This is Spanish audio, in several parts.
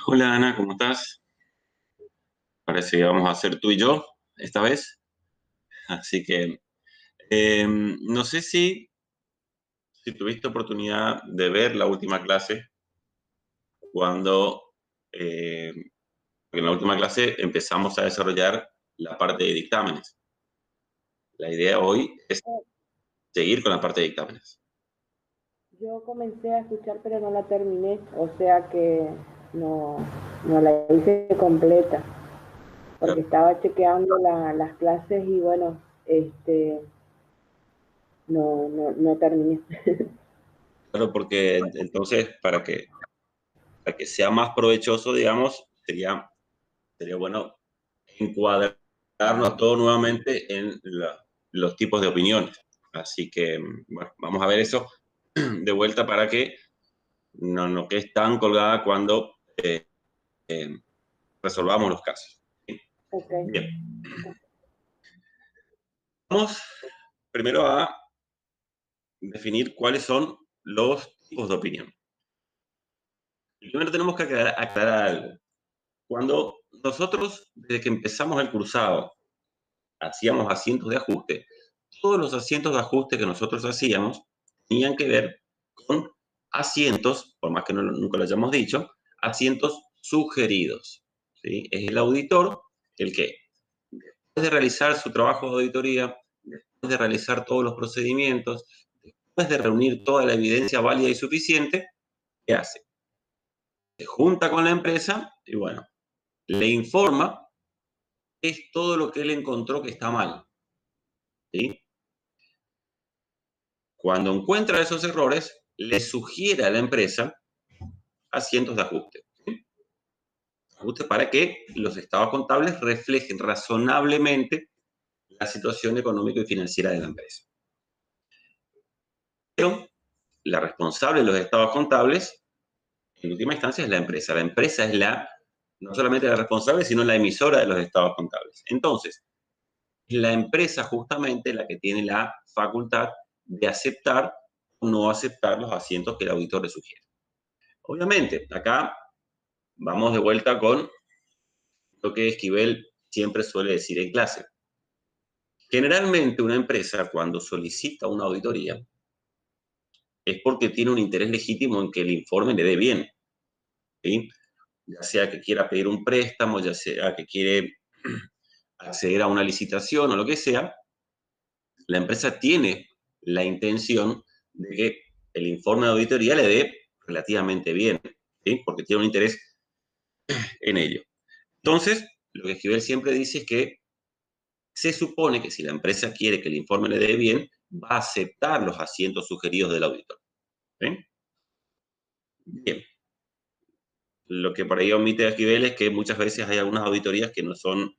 Hola Ana, ¿cómo estás? Parece que vamos a hacer tú y yo esta vez. Así que no sé si tuviste oportunidad de ver la última clase cuando eh, en la última clase empezamos a desarrollar la parte de dictámenes. La idea hoy es seguir con la parte de dictámenes. Yo comencé a escuchar pero no la terminé, o sea que no, no la hice completa, porque Claro, estaba chequeando las clases y bueno, no terminé. claro, porque entonces para que sea más provechoso, digamos, sería bueno encuadrarnos todo nuevamente en los tipos de opiniones. Así que, bueno, vamos a ver eso de vuelta para que no quedes tan colgada cuando eh, resolvamos los casos. Ok. Bien, vamos primero a definir cuáles son los tipos de opinión. Primero tenemos que aclarar algo. Cuando nosotros, desde que empezamos el cursado, hacíamos asientos de ajuste, todos los asientos de ajuste que nosotros hacíamos tenían que ver con asientos, por más que nunca lo hayamos dicho, asientos sugeridos. ¿Sí? Es el auditor el que, después de realizar su trabajo de auditoría, después de realizar todos los procedimientos, después de reunir toda la evidencia válida y suficiente, ¿qué hace? Se junta con la empresa y, bueno, le informa qué es todo lo que él encontró que está mal. ¿Sí? Cuando encuentra esos errores, le sugiere a la empresa asientos de ajuste. ¿Sí? Ajuste para que los estados contables reflejen razonablemente la situación económica y financiera de la empresa. Pero la responsable de los estados contables, en última instancia, es la empresa. La empresa es no solamente la responsable, sino la emisora de los estados contables. Entonces, es la empresa justamente la que tiene la facultad de aceptar o no aceptar los asientos que el auditor le sugiere. Obviamente, acá vamos de vuelta con lo que Esquivel siempre suele decir en clase. Generalmente una empresa cuando solicita una auditoría es porque tiene un interés legítimo en que el informe le dé bien, ¿sí? Ya sea que quiera pedir un préstamo, ya sea que quiere acceder a una licitación o lo que sea, la empresa tiene la intención de que el informe de auditoría le dé relativamente bien, ¿sí? Porque tiene un interés en ello. Entonces, lo que Esquivel siempre dice es que se supone que si la empresa quiere que el informe le dé bien, va a aceptar los asientos sugeridos del auditor. ¿Sí? Bien. Lo que por ahí omite Esquivel es que muchas veces hay algunas auditorías que no son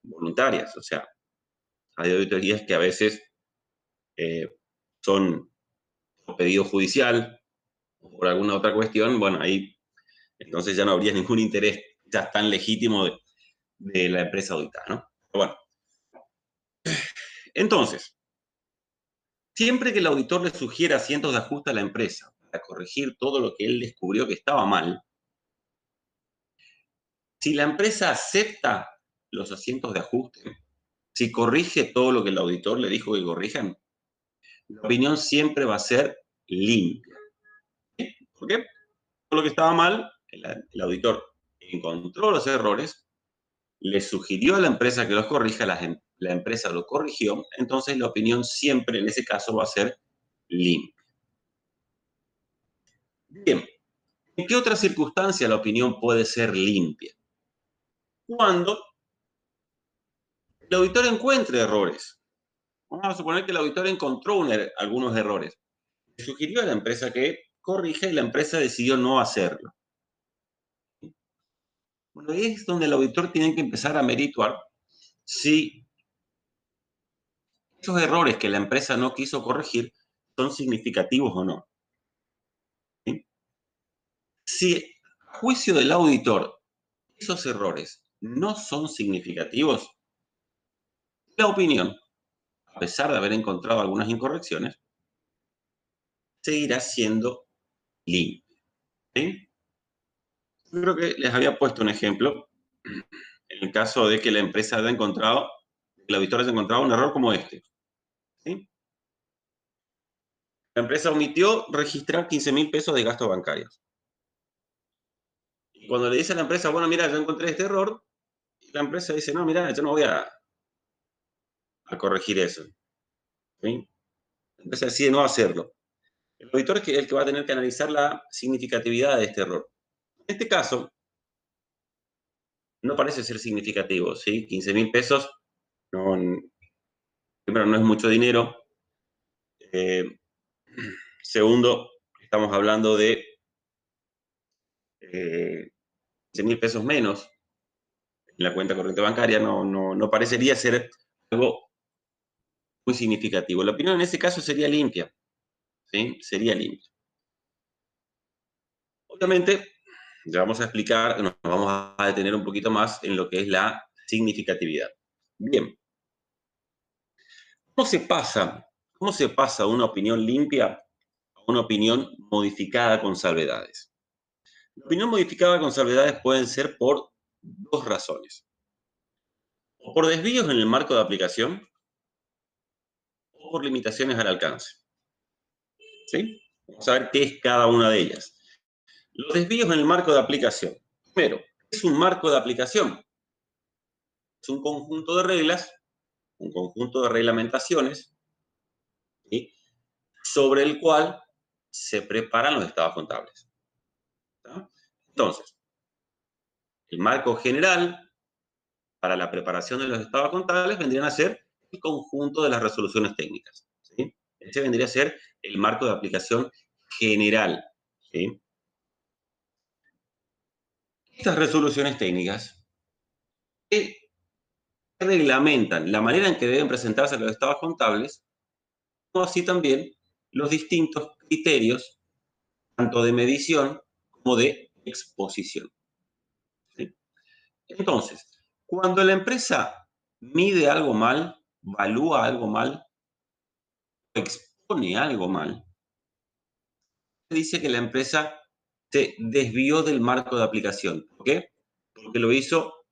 voluntarias. O sea, hay auditorías que a veces eh, son por pedido judicial o por alguna otra cuestión. Bueno, ahí entonces ya no habría ningún interés ya tan legítimo de la empresa auditada, ¿no? Pero bueno, entonces, siempre que el auditor le sugiera asientos de ajuste a la empresa para corregir todo lo que él descubrió que estaba mal, si la empresa acepta los asientos de ajuste, si corrige todo lo que el auditor le dijo que corrijan, la opinión siempre va a ser limpia. ¿Por qué? Todo lo que estaba mal, el auditor encontró los errores, le sugirió a la empresa que los corrija, la empresa lo corrigió, entonces la opinión siempre en ese caso va a ser limpia. Bien, ¿en qué otra circunstancia la opinión puede ser limpia? Cuando el auditor encuentre errores. Vamos a suponer que el auditor encontró algunos errores. Le sugirió a la empresa que corrija y la empresa decidió no hacerlo. Bueno, ahí es donde el auditor tiene que empezar a merituar si esos errores que la empresa no quiso corregir son significativos o no. ¿Sí? Si a juicio del auditor esos errores no son significativos, la opinión, a pesar de haber encontrado algunas incorrecciones, seguirá siendo limpia. ¿Sí? Yo creo que les había puesto un ejemplo, en el caso de que la empresa haya encontrado, el auditor haya encontrado un error como este. ¿Sí? La empresa omitió registrar 15.000 pesos de gastos bancarios. Y cuando le dice a la empresa, bueno, mira, yo encontré este error, la empresa dice, no, mira, yo no voy a corregir eso. ¿Sí? La empresa decide no hacerlo. El auditor es el que va a tener que analizar la significatividad de este error. En este caso, no parece ser significativo, ¿sí? 15.000 pesos, no, primero, no es mucho dinero. Segundo, estamos hablando de 15.000 pesos menos en la cuenta corriente bancaria, no parecería ser algo muy significativo. La opinión en ese caso sería limpia, ¿sí? Sería limpia. Obviamente, ya vamos a explicar, nos vamos a detener un poquito más en lo que es la significatividad. Bien. ¿Cómo se pasa una opinión limpia a una opinión modificada con salvedades? La opinión modificada con salvedades pueden ser por dos razones. O por desvíos en el marco de aplicación, o por limitaciones al alcance. ¿Sí? Vamos a ver qué es cada una de ellas. Los desvíos en el marco de aplicación. Primero, ¿qué es un marco de aplicación? Es un conjunto de reglas, un conjunto de reglamentaciones, ¿sí? Sobre el cual se preparan los estados contables. ¿Tá? Entonces, el marco general para la preparación de los estados contables vendrían a ser el conjunto de las resoluciones técnicas. ¿Sí? Ese vendría a ser el marco de aplicación general. ¿Sí? Estas resoluciones técnicas reglamentan la manera en que deben presentarse los estados contables, como así también los distintos criterios, tanto de medición como de exposición. ¿Sí? Entonces, cuando la empresa mide algo mal, valúa algo mal, expone algo mal, se dice que la empresa se desvió del marco de aplicación. ¿Por qué? Porque lo hizo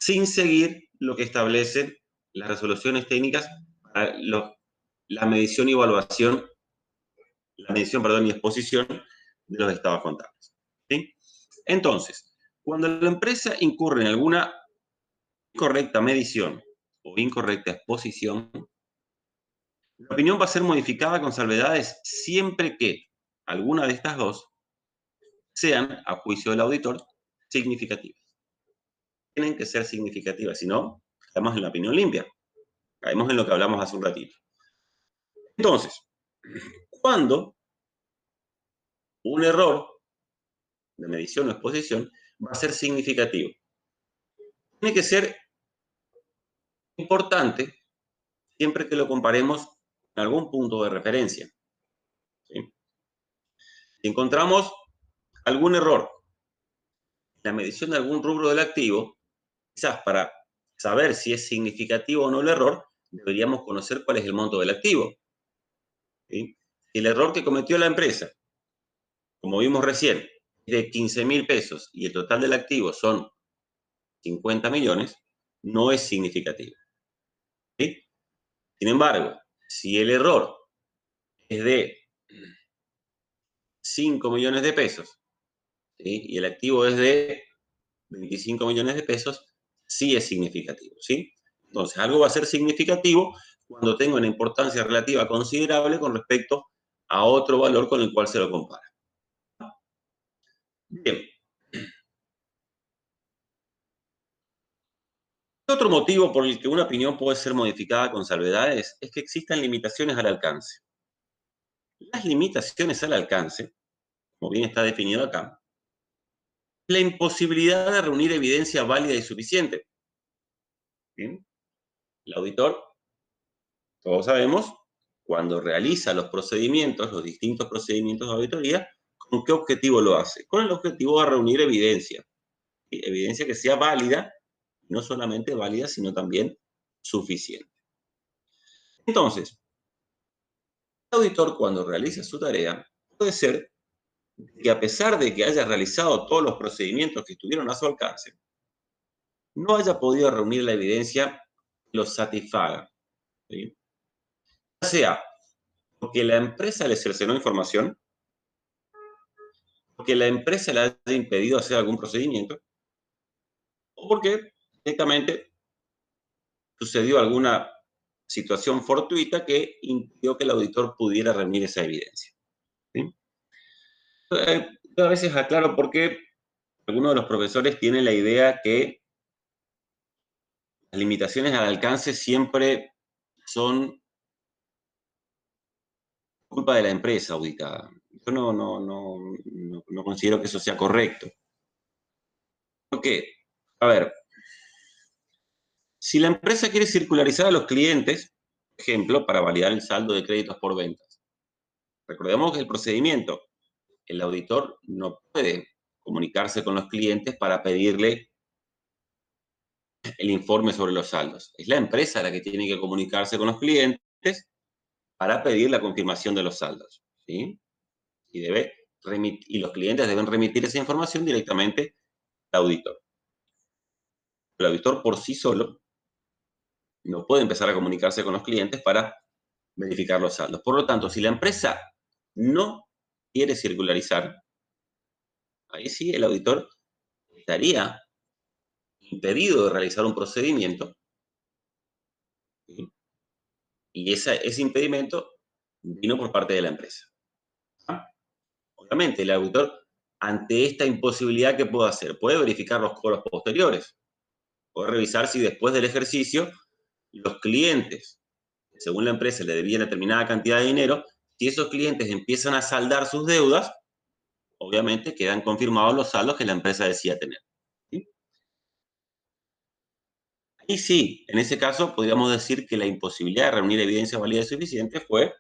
sin seguir lo que establecen las resoluciones técnicas para la medición y evaluación, la medición, perdón, y exposición de los estados contables. ¿Sí? Entonces, cuando la empresa incurre en alguna incorrecta medición o incorrecta exposición, la opinión va a ser modificada con salvedades siempre que alguna de estas dos sean, a juicio del auditor, significativas. Tienen que ser significativas, si no, caemos en la opinión limpia. Caemos en lo que hablamos hace un ratito. Entonces, cuando un error de medición o exposición va a ser significativo, tiene que ser importante siempre que lo comparemos con algún punto de referencia. ¿Sí? Si encontramos algún error en la medición de algún rubro del activo, quizás para saber si es significativo o no el error, deberíamos conocer cuál es el monto del activo. ¿Sí? Si el error que cometió la empresa, como vimos recién, es de 15.000 pesos y el total del activo son 50 millones, no es significativo. ¿Sí? Sin embargo, si el error es de 5 millones de pesos, ¿sí? Y el activo es de 25 millones de pesos, sí es significativo. ¿Sí? Entonces, algo va a ser significativo cuando tenga una importancia relativa considerable con respecto a otro valor con el cual se lo compara. Bien. Otro motivo por el que una opinión puede ser modificada con salvedades es que existan limitaciones al alcance. Las limitaciones al alcance, como bien está definido acá, la imposibilidad de reunir evidencia válida y suficiente. ¿Bien? El auditor, todos sabemos, cuando realiza los procedimientos, los distintos procedimientos de auditoría, ¿con qué objetivo lo hace? Con el objetivo de reunir evidencia. Evidencia que sea válida, no solamente válida, sino también suficiente. Entonces, el auditor, cuando realiza su tarea, puede ser que a pesar de que haya realizado todos los procedimientos que estuvieron a su alcance, no haya podido reunir la evidencia que los satisfaga. ¿Sí? O sea, porque la empresa le cercenó información, porque la empresa le haya impedido hacer algún procedimiento, o porque directamente sucedió alguna situación fortuita que impidió que el auditor pudiera reunir esa evidencia. ¿Sí? Yo a veces aclaro por qué algunos de los profesores tienen la idea que las limitaciones al alcance siempre son culpa de la empresa auditada. Yo no considero que eso sea correcto. ¿Por qué? A ver, si la empresa quiere circularizar a los clientes, por ejemplo, para validar el saldo de créditos por ventas, recordemos que el procedimiento, el auditor no puede comunicarse con los clientes para pedirle el informe sobre los saldos. Es la empresa la que tiene que comunicarse con los clientes para pedir la confirmación de los saldos. ¿Sí? Y los clientes deben remitir esa información directamente al auditor. El auditor por sí solo no puede empezar a comunicarse con los clientes para verificar los saldos. Por lo tanto, si la empresa no quiere circularizar, ahí sí el auditor estaría impedido de realizar un procedimiento, ¿sí? Y ese impedimento vino por parte de la empresa. ¿Ah? Obviamente, el auditor, ante esta imposibilidad, ¿qué puede hacer? Puede verificar los cobros posteriores, puede revisar si después del ejercicio los clientes, según la empresa, le debían determinada cantidad de dinero. Si esos clientes empiezan a saldar sus deudas, obviamente quedan confirmados los saldos que la empresa decía tener. ¿Sí? Y sí, en ese caso podríamos decir que la imposibilidad de reunir evidencia válida y suficiente fue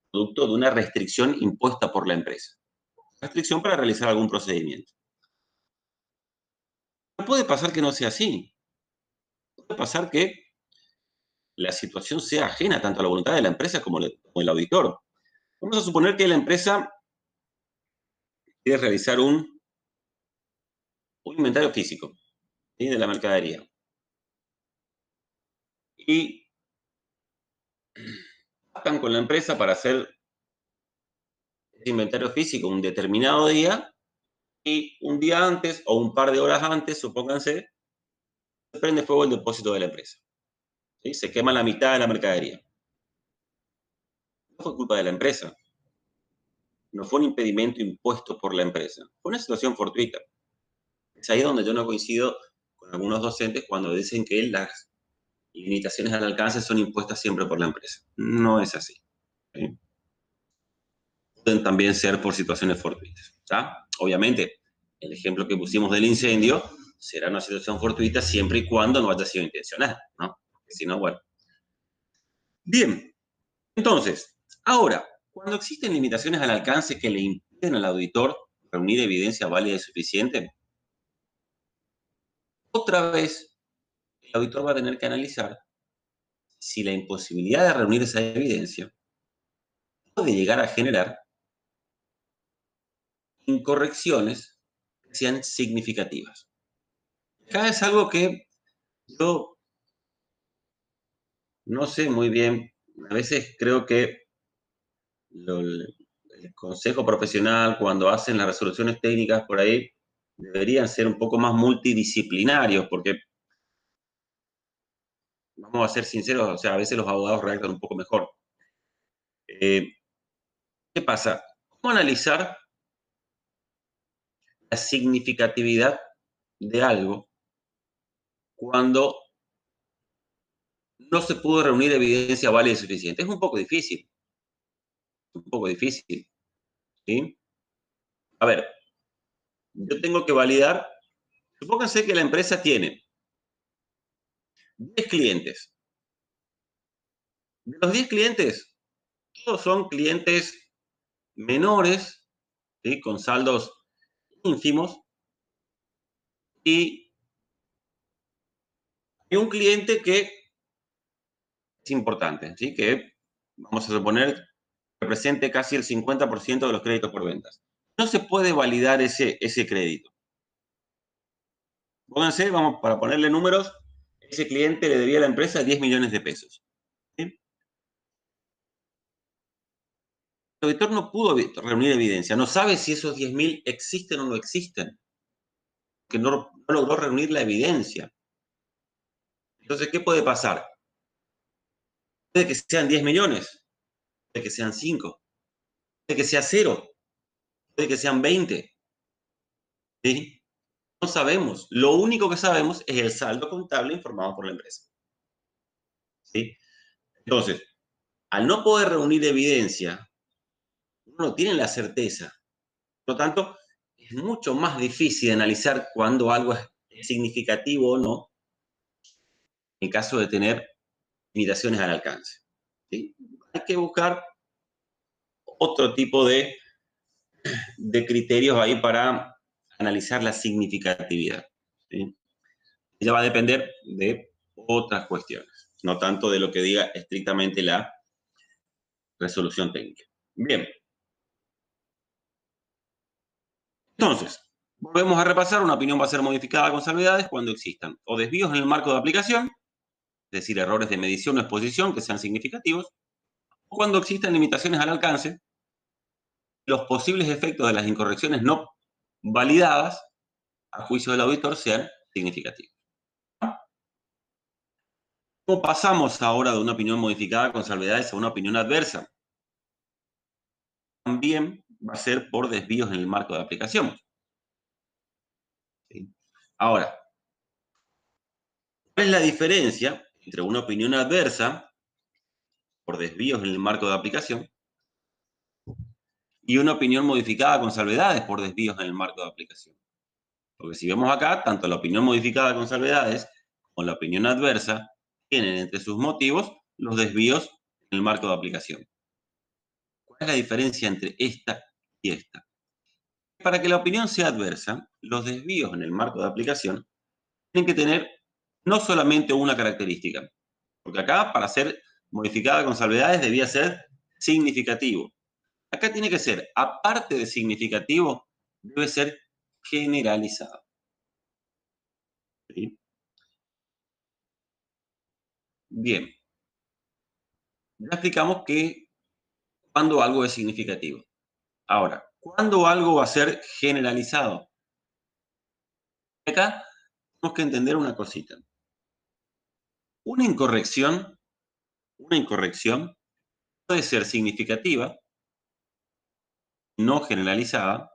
producto de una restricción impuesta por la empresa. Restricción para realizar algún procedimiento. No puede pasar que no sea así. Puede pasar que la situación sea ajena tanto a la voluntad de la empresa como el auditor. Vamos a suponer que la empresa quiere realizar un inventario físico, ¿sí?, de la mercadería. Y están con la empresa para hacer ese inventario físico un determinado día, y un día antes o un par de horas antes, supónganse, se prende fuego el depósito de la empresa. ¿Sí? Se quema la mitad de la mercadería. No fue culpa de la empresa. No fue un impedimento impuesto por la empresa. Fue una situación fortuita. Es ahí donde yo no coincido con algunos docentes cuando dicen que las limitaciones al alcance son impuestas siempre por la empresa. No es así. ¿Sí? Pueden también ser por situaciones fortuitas. ¿Ya? Obviamente, el ejemplo que pusimos del incendio será una situación fortuita siempre y cuando no haya sido intencional, ¿no? Porque si no, bueno. Bien, entonces, ahora, cuando existen limitaciones al alcance que le impiden al auditor reunir evidencia válida y suficiente, otra vez el auditor va a tener que analizar si la imposibilidad de reunir esa evidencia puede llegar a generar incorrecciones que sean significativas. Acá es algo que yo no sé muy bien. A veces creo que el consejo profesional, cuando hacen las resoluciones técnicas por ahí, deberían ser un poco más multidisciplinarios, porque, vamos a ser sinceros, o sea, a veces los abogados redactan un poco mejor. ¿Qué pasa? ¿Cómo analizar la significatividad de algo cuando no se pudo reunir evidencia válida y suficiente? Es un poco difícil, ¿sí? A ver, yo tengo que validar, supónganse que la empresa tiene 10 clientes. De los 10 clientes, todos son clientes menores, ¿sí?, con saldos ínfimos, y hay un cliente que es importante, ¿sí?, que vamos a suponer represente casi el 50% de los créditos por ventas. no se puede validar ese crédito. Pónganse, vamos, para ponerle números, ese cliente le debía a la empresa 10 millones de pesos. ¿Sí? El auditor no pudo reunir evidencia, no sabe si esos 10.000 existen o no existen, que no logró reunir la evidencia. Entonces, ¿qué puede pasar? Puede que sean 10 millones, puede que sean 5, puede que sea 0, puede que sean 20. ¿Sí? No sabemos. Lo único que sabemos es el saldo contable informado por la empresa. ¿Sí? Entonces, al no poder reunir evidencia, uno no tiene la certeza. Por lo tanto, es mucho más difícil analizar cuándo algo es significativo o no, en caso de tener limitaciones al alcance. ¿Sí? Hay que buscar otro tipo de criterios ahí para analizar la significatividad. ¿Sí? Ya va a depender de otras cuestiones, no tanto de lo que diga estrictamente la resolución técnica. Bien. Entonces, volvemos a repasar. Una opinión va a ser modificada con salvedades cuando existan o desvíos en el marco de aplicación, es decir, errores de medición o exposición que sean significativos, o cuando existan limitaciones al alcance, los posibles efectos de las incorrecciones no validadas, a juicio del auditor, sean significativos. ¿Cómo pasamos ahora de una opinión modificada con salvedades a una opinión adversa? También va a ser por desvíos en el marco de aplicación. ¿Sí? Ahora, ¿cuál es la diferencia entre una opinión adversa por desvíos en el marco de aplicación y una opinión modificada con salvedades por desvíos en el marco de aplicación? Porque si vemos acá, tanto la opinión modificada con salvedades como la opinión adversa tienen entre sus motivos los desvíos en el marco de aplicación. ¿Cuál es la diferencia entre esta y esta? Para que la opinión sea adversa, los desvíos en el marco de aplicación tienen que tener no solamente una característica, porque acá para ser modificada con salvedades debía ser significativo. Acá tiene que ser, aparte de significativo, debe ser generalizado. ¿Sí? Bien, ya explicamos que cuando algo es significativo. Ahora, ¿cuándo algo va a ser generalizado? Acá tenemos que entender una cosita. Una incorrección puede ser significativa, no generalizada,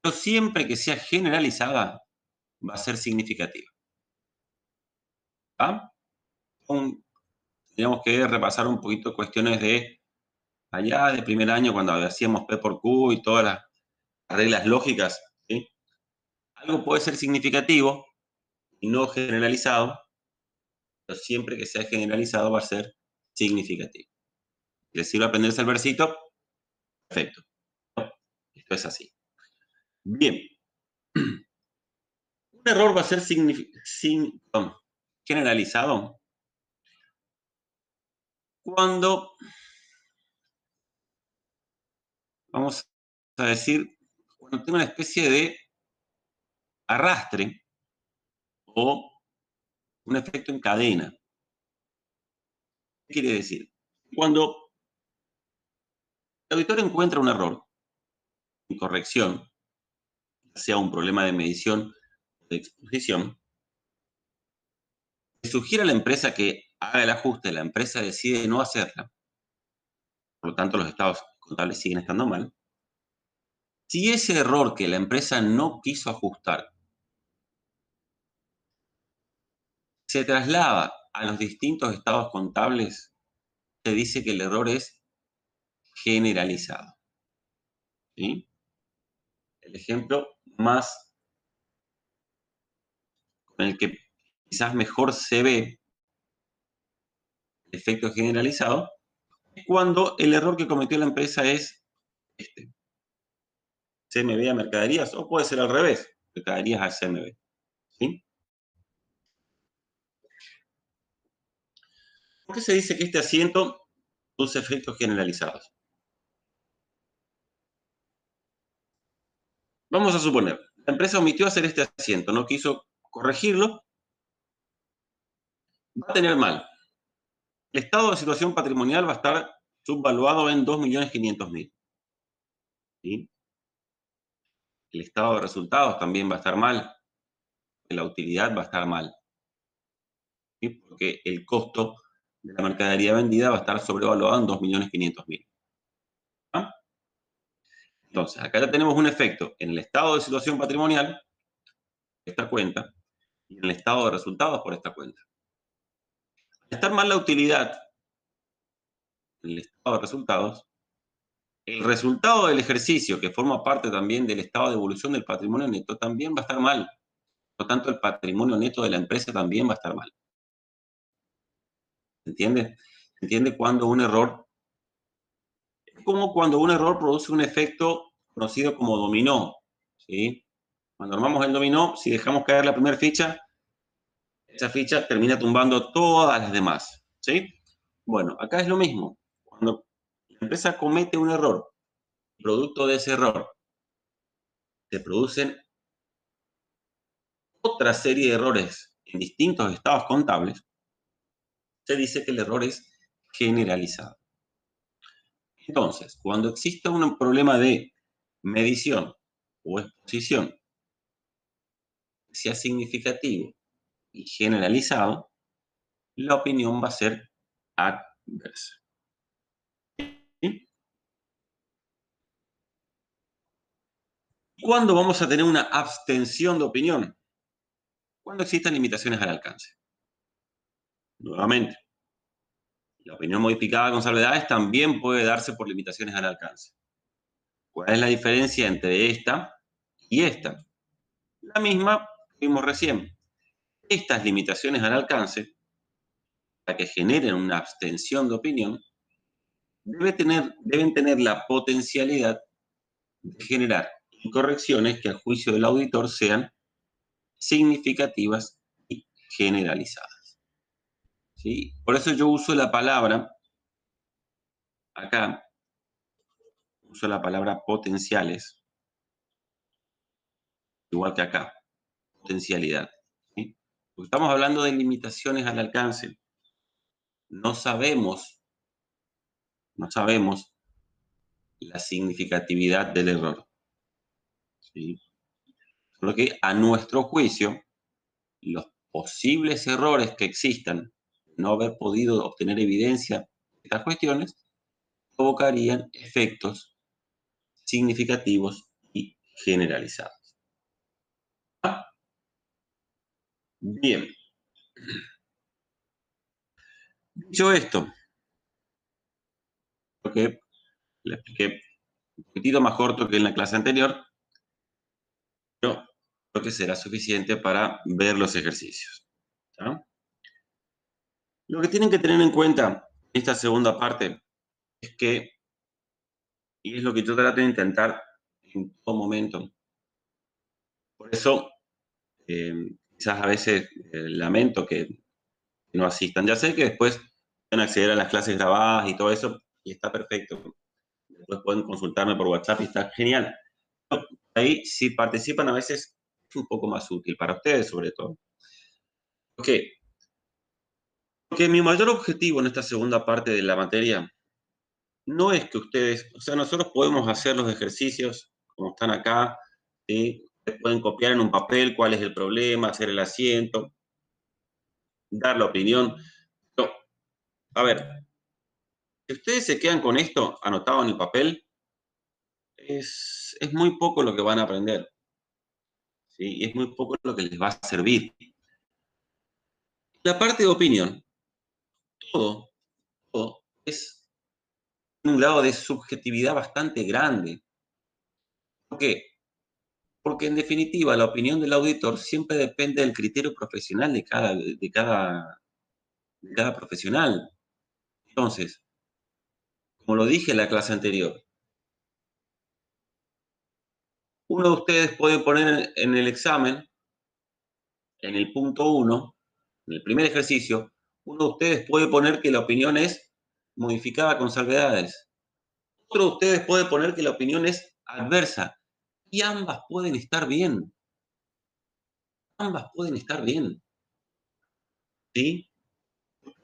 pero siempre que sea generalizada va a ser significativa. ¿Ah? Tenemos que repasar un poquito cuestiones de allá de primer año cuando hacíamos P por Q y todas las reglas lógicas. ¿Sí? Algo puede ser significativo y no generalizado, pero siempre que sea generalizado va a ser significativo. ¿Les sirve aprenderse el versito? Perfecto. Esto es así. Bien. Un error va a ser generalizado cuando, vamos a decir, cuando tiene una especie de arrastre o un efecto en cadena. ¿Qué quiere decir? Cuando el auditor encuentra un error, incorrección, sea un problema de medición o de exposición, le sugiere a la empresa que haga el ajuste, la empresa decide no hacerla, por lo tanto los estados contables siguen estando mal. Si ese error que la empresa no quiso ajustar se traslada a los distintos estados contables, se dice que el error es generalizado. ¿Sí? El ejemplo más con el que quizás mejor se ve el efecto generalizado es cuando el error que cometió la empresa es este: CMB a mercaderías, o puede ser al revés, mercaderías a CMB. ¿Sí? ¿Por qué se dice que este asiento produce efectos generalizados? Vamos a suponer, la empresa omitió hacer este asiento, no quiso corregirlo, va a tener mal. El estado de situación patrimonial va a estar subvaluado en 2.500.000. ¿Sí? El estado de resultados también va a estar mal. La utilidad va a estar mal. ¿Sí? Porque el costo de la mercadería vendida va a estar sobrevaluado en 2.500.000. ¿Ah? Entonces, acá ya tenemos un efecto en el estado de situación patrimonial, esta cuenta, y en el estado de resultados por esta cuenta. Al estar mal la utilidad en el estado de resultados, el resultado del ejercicio, que forma parte también del estado de evolución del patrimonio neto, también va a estar mal. Por lo tanto, el patrimonio neto de la empresa también va a estar mal. ¿Se entiende? ¿Se entiende cuando un error? Es como cuando un error produce un efecto conocido como dominó. ¿Sí? Cuando armamos el dominó, si dejamos caer la primera ficha, esa ficha termina tumbando todas las demás. ¿Sí? Bueno, acá es lo mismo. Cuando la empresa comete un error, producto de ese error, se producen otra serie de errores en distintos estados contables, se dice que el error es generalizado. Entonces, cuando existe un problema de medición o exposición que sea significativo y generalizado, la opinión va a ser adversa. ¿Sí? ¿Cuándo vamos a tener una abstención de opinión? Cuando existan limitaciones al alcance. Nuevamente, la opinión modificada con salvedades también puede darse por limitaciones al alcance. ¿Cuál es la diferencia entre esta y esta? La misma que vimos recién. Estas limitaciones al alcance, para que generen una abstención de opinión, deben tener la potencialidad de generar incorrecciones que a juicio del auditor sean significativas y generalizadas. ¿Sí? Por eso yo uso la palabra, acá, uso la palabra potenciales, igual que acá, potencialidad. ¿Sí? Porque estamos hablando de limitaciones al alcance. No sabemos la significatividad del error. ¿Sí? Solo que a nuestro juicio, los posibles errores que existan, no haber podido obtener evidencia de estas cuestiones, provocarían efectos significativos y generalizados. Bien. Dicho esto, lo que le expliqué un poquitito más corto que en la clase anterior, pero creo que será suficiente para ver los ejercicios. ¿Tá? Lo que tienen que tener en cuenta en esta segunda parte es que, y es lo que yo trato de intentar en todo momento, por eso quizás a veces lamento que no asistan. Ya sé que después pueden acceder a las clases grabadas y todo eso, y está perfecto. Después pueden consultarme por WhatsApp y está genial. Ahí, si participan, a veces es un poco más útil para ustedes, sobre todo. ¿Por qué? Porque mi mayor objetivo en esta segunda parte de la materia no es que ustedes, o sea, nosotros podemos hacer los ejercicios como están acá, ¿sí? Ustedes pueden copiar en un papel cuál es el problema, hacer el asiento, dar la opinión. No, a ver, si ustedes se quedan con esto anotado en el papel, es muy poco lo que van a aprender, ¿sí? Es muy poco lo que les va a servir. La parte de opinión, todo es un grado de subjetividad bastante grande. ¿Por qué? Porque en definitiva la opinión del auditor siempre depende del criterio profesional de cada profesional. Entonces, como lo dije en la clase anterior, uno de ustedes puede poner en el examen, en el punto 1, en el primer ejercicio, uno de ustedes puede poner que la opinión es modificada con salvedades. Otro de ustedes puede poner que la opinión es adversa. Y ambas pueden estar bien. Ambas pueden estar bien. ¿Sí?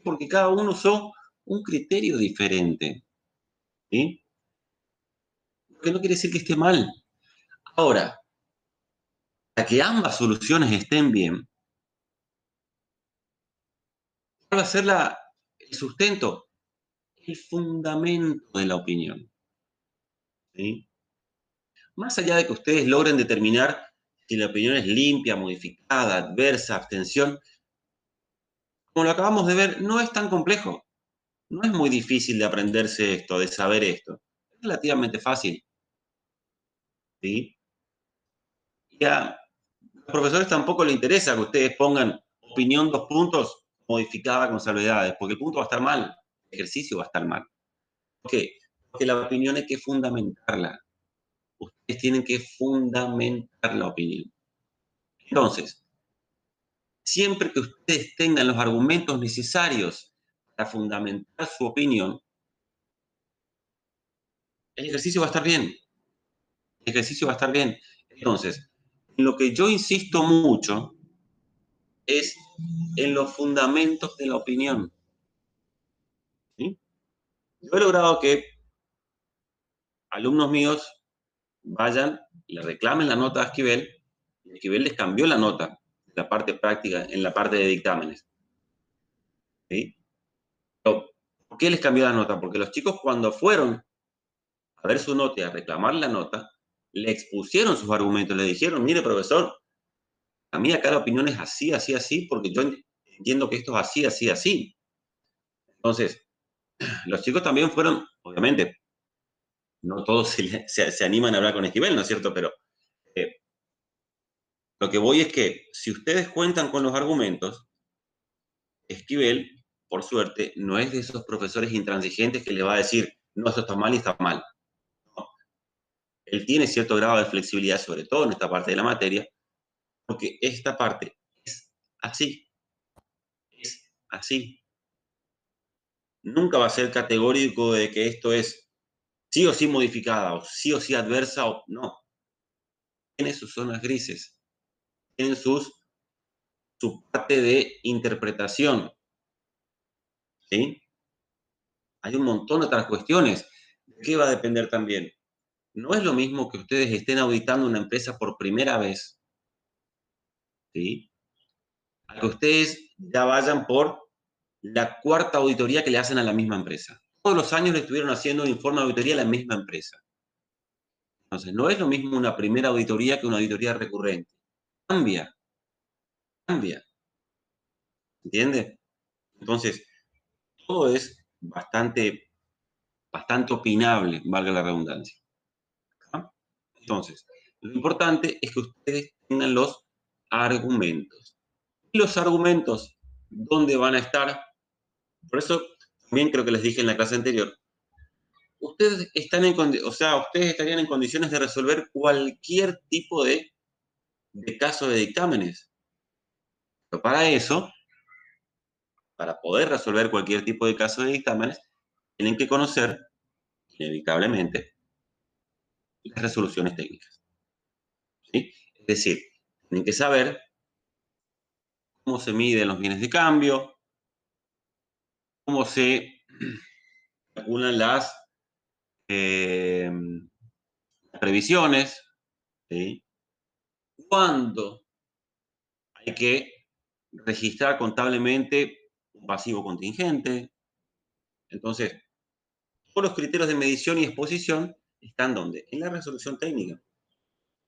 Porque cada uno usó un criterio diferente. ¿Sí? Lo que no quiere decir que esté mal. Ahora, para que ambas soluciones estén bien, ¿cuál va a ser el sustento? El fundamento de la opinión. ¿Sí? Más allá de que ustedes logren determinar si la opinión es limpia, modificada, adversa, abstención, como lo acabamos de ver, no es tan complejo. No es muy difícil de aprenderse esto, de saber esto. Es relativamente fácil. ¿Sí? Y a los profesores tampoco les interesa que ustedes pongan opinión 2 puntos modificada con salvedades, porque el punto va a estar mal, el ejercicio va a estar mal. ¿Por qué? Porque la opinión hay que fundamentarla. Ustedes tienen que fundamentar la opinión. Entonces, siempre que ustedes tengan los argumentos necesarios para fundamentar su opinión, el ejercicio va a estar bien. El ejercicio va a estar bien. Entonces, en lo que yo insisto mucho es en los fundamentos de la opinión. ¿Sí? Yo he logrado que alumnos míos vayan, le reclamen la nota a Esquivel, y Esquivel les cambió la nota, la parte práctica, en la parte de dictámenes. ¿Sí? Pero, ¿por qué les cambió la nota? Porque los chicos cuando fueron a ver su nota y a reclamar la nota, le expusieron sus argumentos, le dijeron, mire profesor, a mí acá la opinión es así, así, así, porque yo entiendo que esto es así, así, así. Entonces, los chicos también fueron, obviamente, no todos se animan a hablar con Esquivel, ¿no es cierto? Pero eh, lo que voy es que si ustedes cuentan con los argumentos, Esquivel, por suerte, no es de esos profesores intransigentes que le va a decir, no, esto está mal y está mal. No. Él tiene cierto grado de flexibilidad, sobre todo en esta parte de la materia, porque esta parte es así, es así. Nunca va a ser categórico de que esto es sí o sí modificada, o sí adversa, o no. Tiene sus zonas grises, tienen su parte de interpretación, ¿sí? Hay un montón de otras cuestiones. ¿De qué va a depender también? No es lo mismo que ustedes estén auditando una empresa por primera vez, ¿sí? A que ustedes ya vayan por la cuarta auditoría que le hacen a la misma empresa. Todos los años le estuvieron haciendo un informe de auditoría a la misma empresa. Entonces, no es lo mismo una primera auditoría que una auditoría recurrente. Cambia, cambia. ¿Entiende? Entonces, todo es bastante opinable, valga la redundancia. ¿Ah? Entonces, lo importante es que ustedes tengan los argumentos. Y los argumentos, ¿dónde van a estar? Por eso, también creo que les dije en la clase anterior, ustedes ustedes estarían en condiciones de resolver cualquier tipo de caso de dictámenes. Pero para eso, para poder resolver cualquier tipo de caso de dictámenes, tienen que conocer, inevitablemente, las resoluciones técnicas. ¿Sí? Es decir, tienen que saber cómo se miden los bienes de cambio, cómo se calculan eh, previsiones, ¿sí? Cuándo hay que registrar contablemente un pasivo contingente. Entonces, todos los criterios de medición y exposición están ¿dónde? En la resolución técnica.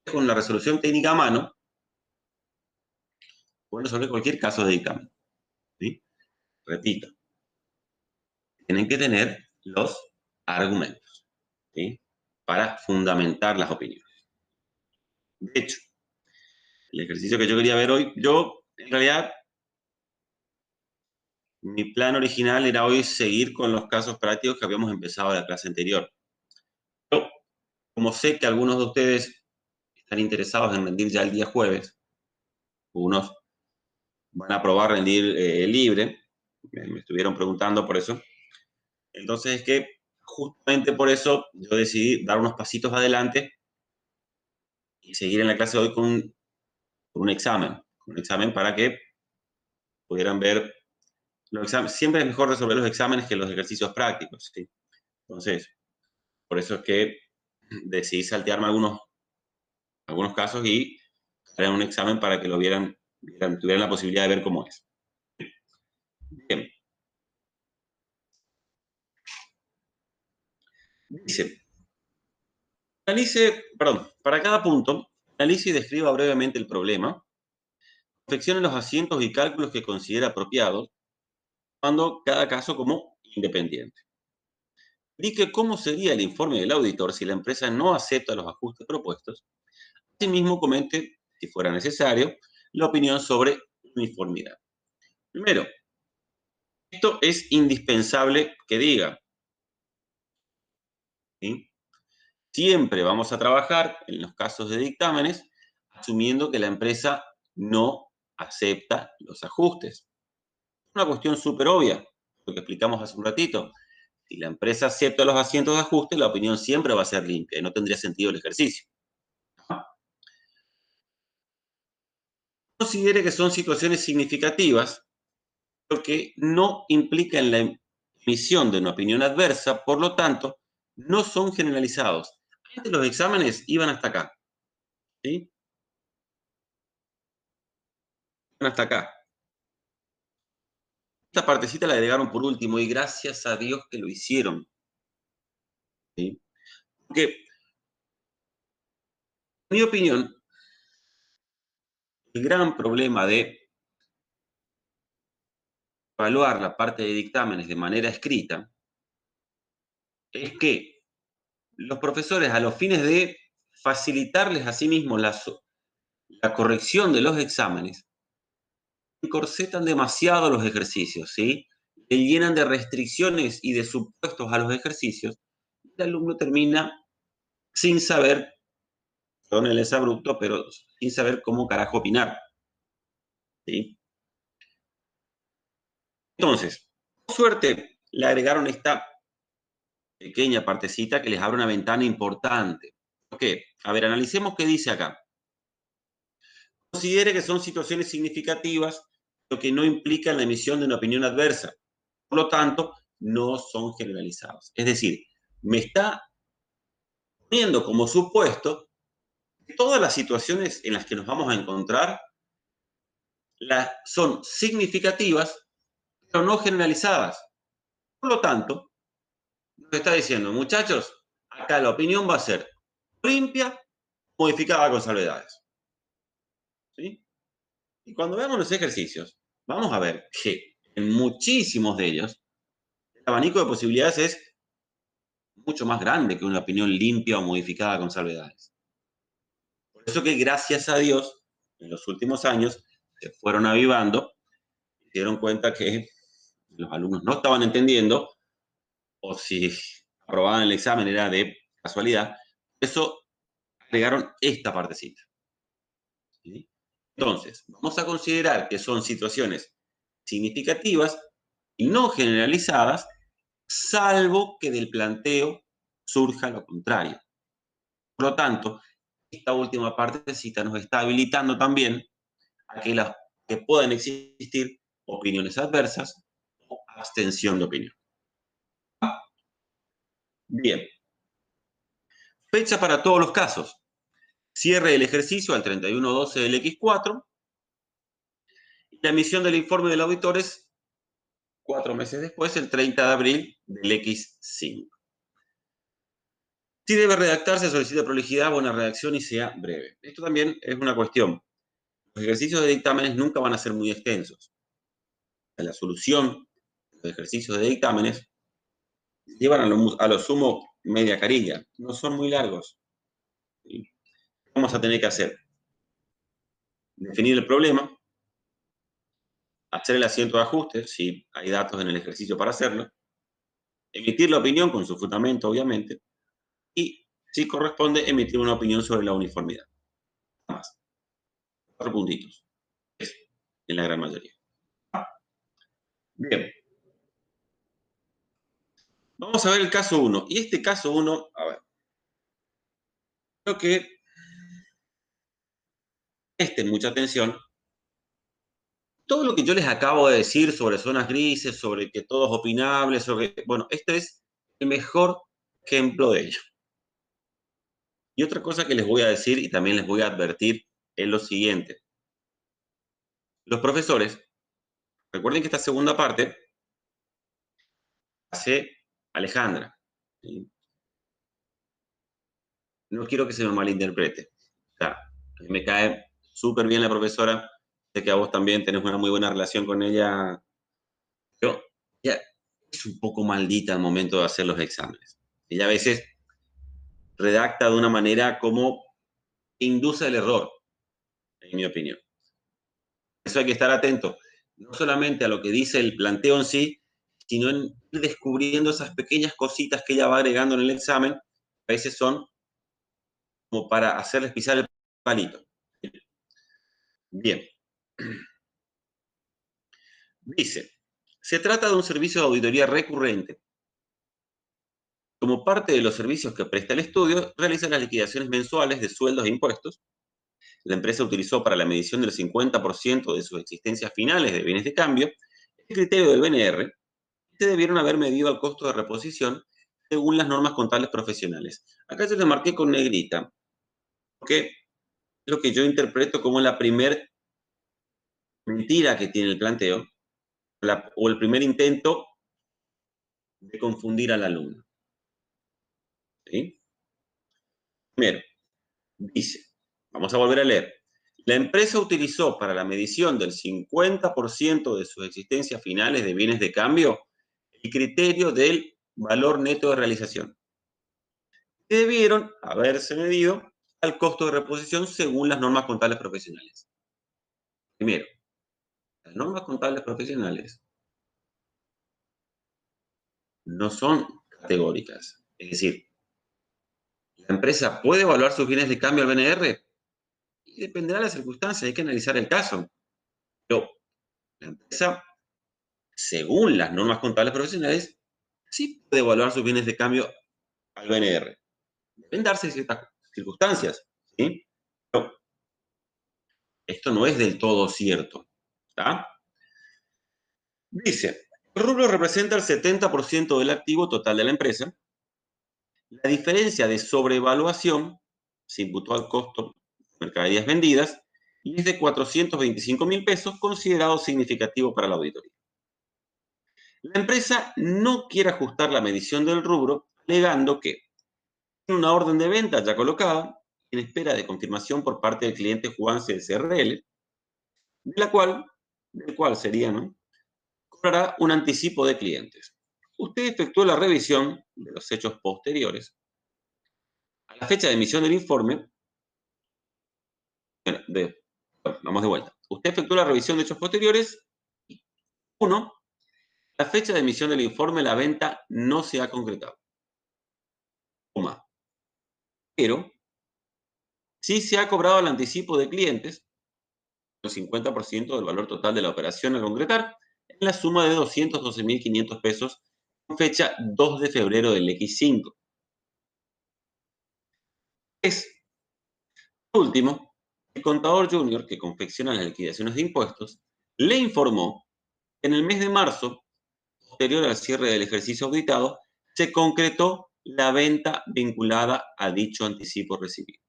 Con la resolución técnica a mano, pueden resolver cualquier caso de dictamen. ¿Sí? Repito, tienen que tener los argumentos, ¿sí? Para fundamentar las opiniones. De hecho, el ejercicio que yo quería ver hoy, en realidad, mi plan original era hoy seguir con los casos prácticos que habíamos empezado en la clase anterior. Pero, como sé que algunos de ustedes están interesados en rendir ya el día jueves, unos van a probar rendir libre, me estuvieron preguntando por eso, entonces es que justamente por eso yo decidí dar unos pasitos adelante y seguir en la clase de hoy con un examen. Un examen para que pudieran ver los exámenes. Siempre es mejor resolver los exámenes que los ejercicios prácticos, ¿sí? Entonces, por eso es que decidí saltearme algunos casos y hacer un examen para que lo tuvieran la posibilidad de ver cómo es. Bien. Dice, para cada punto, analice y describa brevemente el problema, confeccione los asientos y cálculos que considera apropiados, tomando cada caso como independiente. Indique cómo sería el informe del auditor si la empresa no acepta los ajustes propuestos. Asimismo, comente, si fuera necesario, la opinión sobre uniformidad. Primero, esto es indispensable que diga, ¿sí? Siempre vamos a trabajar en los casos de dictámenes asumiendo que la empresa no acepta los ajustes. Una cuestión súper obvia, lo que explicamos hace un ratito. Si la empresa acepta los asientos de ajuste, la opinión siempre va a ser limpia y no tendría sentido el ejercicio. Considere que son situaciones significativas, lo que no implica en la emisión de una opinión adversa, por lo tanto, no son generalizados. Antes los exámenes iban hasta acá, ¿sí? Iban hasta acá. Esta partecita la agregaron por último y gracias a Dios que lo hicieron, ¿sí? Porque, en mi opinión, el gran problema de evaluar la parte de dictámenes de manera escrita es que los profesores, a los fines de facilitarles a sí mismos la corrección de los exámenes, encorsetan demasiado los ejercicios, ¿sí? Le llenan de restricciones y de supuestos a los ejercicios, y el alumno termina sin saber, perdón el exabrupto, pero sin saber cómo carajo opinar, ¿sí? Entonces, por suerte, le agregaron esta pequeña partecita que les abre una ventana importante. ¿Por qué? A ver, analicemos qué dice acá. Considere que son situaciones significativas, lo que no implica la emisión de una opinión adversa. Por lo tanto, no son generalizados. Es decir, me está poniendo como supuesto que todas las situaciones en las que nos vamos a encontrar son significativas, pero no generalizadas. Por lo tanto, nos está diciendo, muchachos, acá la opinión va a ser limpia, modificada con salvedades. ¿Sí? Y cuando veamos los ejercicios, vamos a ver que en muchísimos de ellos, el abanico de posibilidades es mucho más grande que una opinión limpia o modificada con salvedades. Por eso que gracias a Dios, en los últimos años, se fueron avivando, se dieron cuenta que los alumnos no estaban entendiendo, o si aprobaban el examen era de casualidad. Eso agregaron esta partecita. ¿Sí? Entonces, vamos a considerar que son situaciones significativas y no generalizadas, salvo que del planteo surja lo contrario. Por lo tanto, esta última partecita nos está habilitando también a que puedan existir opiniones adversas o abstención de opinión. Bien. Fecha para todos los casos. Cierre del ejercicio al 31/12 del X4 y la emisión del informe del auditor es 4 meses después, el 30 de abril del X5. Si debe redactarse, solicita prolijidad, buena redacción y sea breve. Esto también es una cuestión. Los ejercicios de dictámenes nunca van a ser muy extensos. La solución de los ejercicios de dictámenes llevan a lo sumo media carilla. No son muy largos. ¿Sí? ¿Qué vamos a tener que hacer? Definir el problema, hacer el asiento de ajuste, si hay datos en el ejercicio para hacerlo, emitir la opinión con su fundamento, obviamente, y, si corresponde, emitir una opinión sobre la uniformidad. Nada más. 4 puntitos. Eso, en la gran mayoría. Bien. Vamos a ver el caso 1. Y este caso 1, a ver, creo que presten mucha atención. Todo lo que yo les acabo de decir sobre zonas grises, sobre que todo es opinable, bueno, este es el mejor ejemplo de ello. Y otra cosa que les voy a decir y también les voy a advertir es lo siguiente. Los profesores, recuerden que esta segunda parte hace Alejandra, ¿sí? No quiero que se me malinterprete. O sea, a mí me cae súper bien la profesora, sé que a vos también tenés una muy buena relación con ella, pero ella es un poco maldita al momento de hacer los exámenes. Ella a veces redacta de una manera como induce el error, en mi opinión. Eso hay que estar atento, no solamente a lo que dice el planteo en sí, sino en ir descubriendo esas pequeñas cositas que ella va agregando en el examen, a veces son como para hacerles pisar el palito. Bien. Dice, se trata de un servicio de auditoría recurrente. Como parte de los servicios que presta el estudio, realiza las liquidaciones mensuales de sueldos e impuestos. La empresa utilizó para la medición del 50% de sus existencias finales de bienes de cambio el criterio del BNR, que debieron haber medido al costo de reposición según las normas contables profesionales. Acá yo le marqué con negrita, porque es lo que yo interpreto como la primer mentira que tiene el planteo, o el primer intento de confundir al alumno. ¿Sí? Primero, dice, vamos a volver a leer. La empresa utilizó para la medición del 50% de sus existencias finales de bienes de cambio el criterio del valor neto de realización, que debieron haberse medido al costo de reposición según las normas contables profesionales. Primero, las normas contables profesionales no son categóricas. Es decir, la empresa puede evaluar sus bienes de cambio al BNR y dependerá de las circunstancias, hay que analizar el caso. Pero la empresa, según las normas contables profesionales, sí puede evaluar sus bienes de cambio al BNR. Deben darse ciertas circunstancias, ¿sí? Pero esto no es del todo cierto, ¿está? Dice, el rubro representa el 70% del activo total de la empresa. La diferencia de sobrevaluación se imputó al costo de mercaderías vendidas y es de 425.000 pesos, considerado significativo para la auditoría. La empresa no quiere ajustar la medición del rubro, alegando que tiene una orden de venta ya colocada, en espera de confirmación por parte del cliente Juan CSRL, del cual sería, ¿no?, cobrará un anticipo de clientes. Usted efectuó la revisión de los hechos posteriores. A la fecha de emisión del informe, vamos de vuelta. Usted efectuó la revisión de hechos posteriores. 1. La fecha de emisión del informe, la venta no se ha concretado. Pero sí se ha cobrado el anticipo de clientes, el 50% del valor total de la operación a concretar, en la suma de 212.500 pesos, con fecha 2 de febrero del X5. Por último, el contador junior que confecciona las liquidaciones de impuestos le informó que en el mes de marzo, posterior al cierre del ejercicio auditado, se concretó la venta vinculada a dicho anticipo recibido.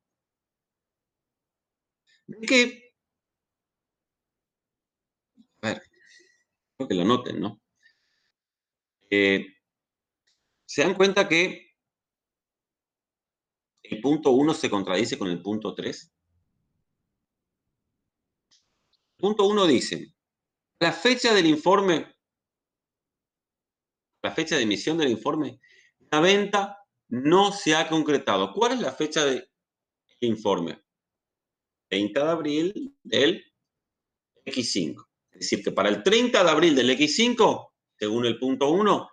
¿De qué? A ver, creo que lo noten, ¿no? Se dan cuenta que el punto 1 se contradice con el punto 3. El punto 1 dice, la fecha del informe, la fecha de emisión del informe, la venta no se ha concretado. ¿Cuál es la fecha del informe? 30 de abril del X5. Es decir, que para el 30 de abril del X5, según el punto 1,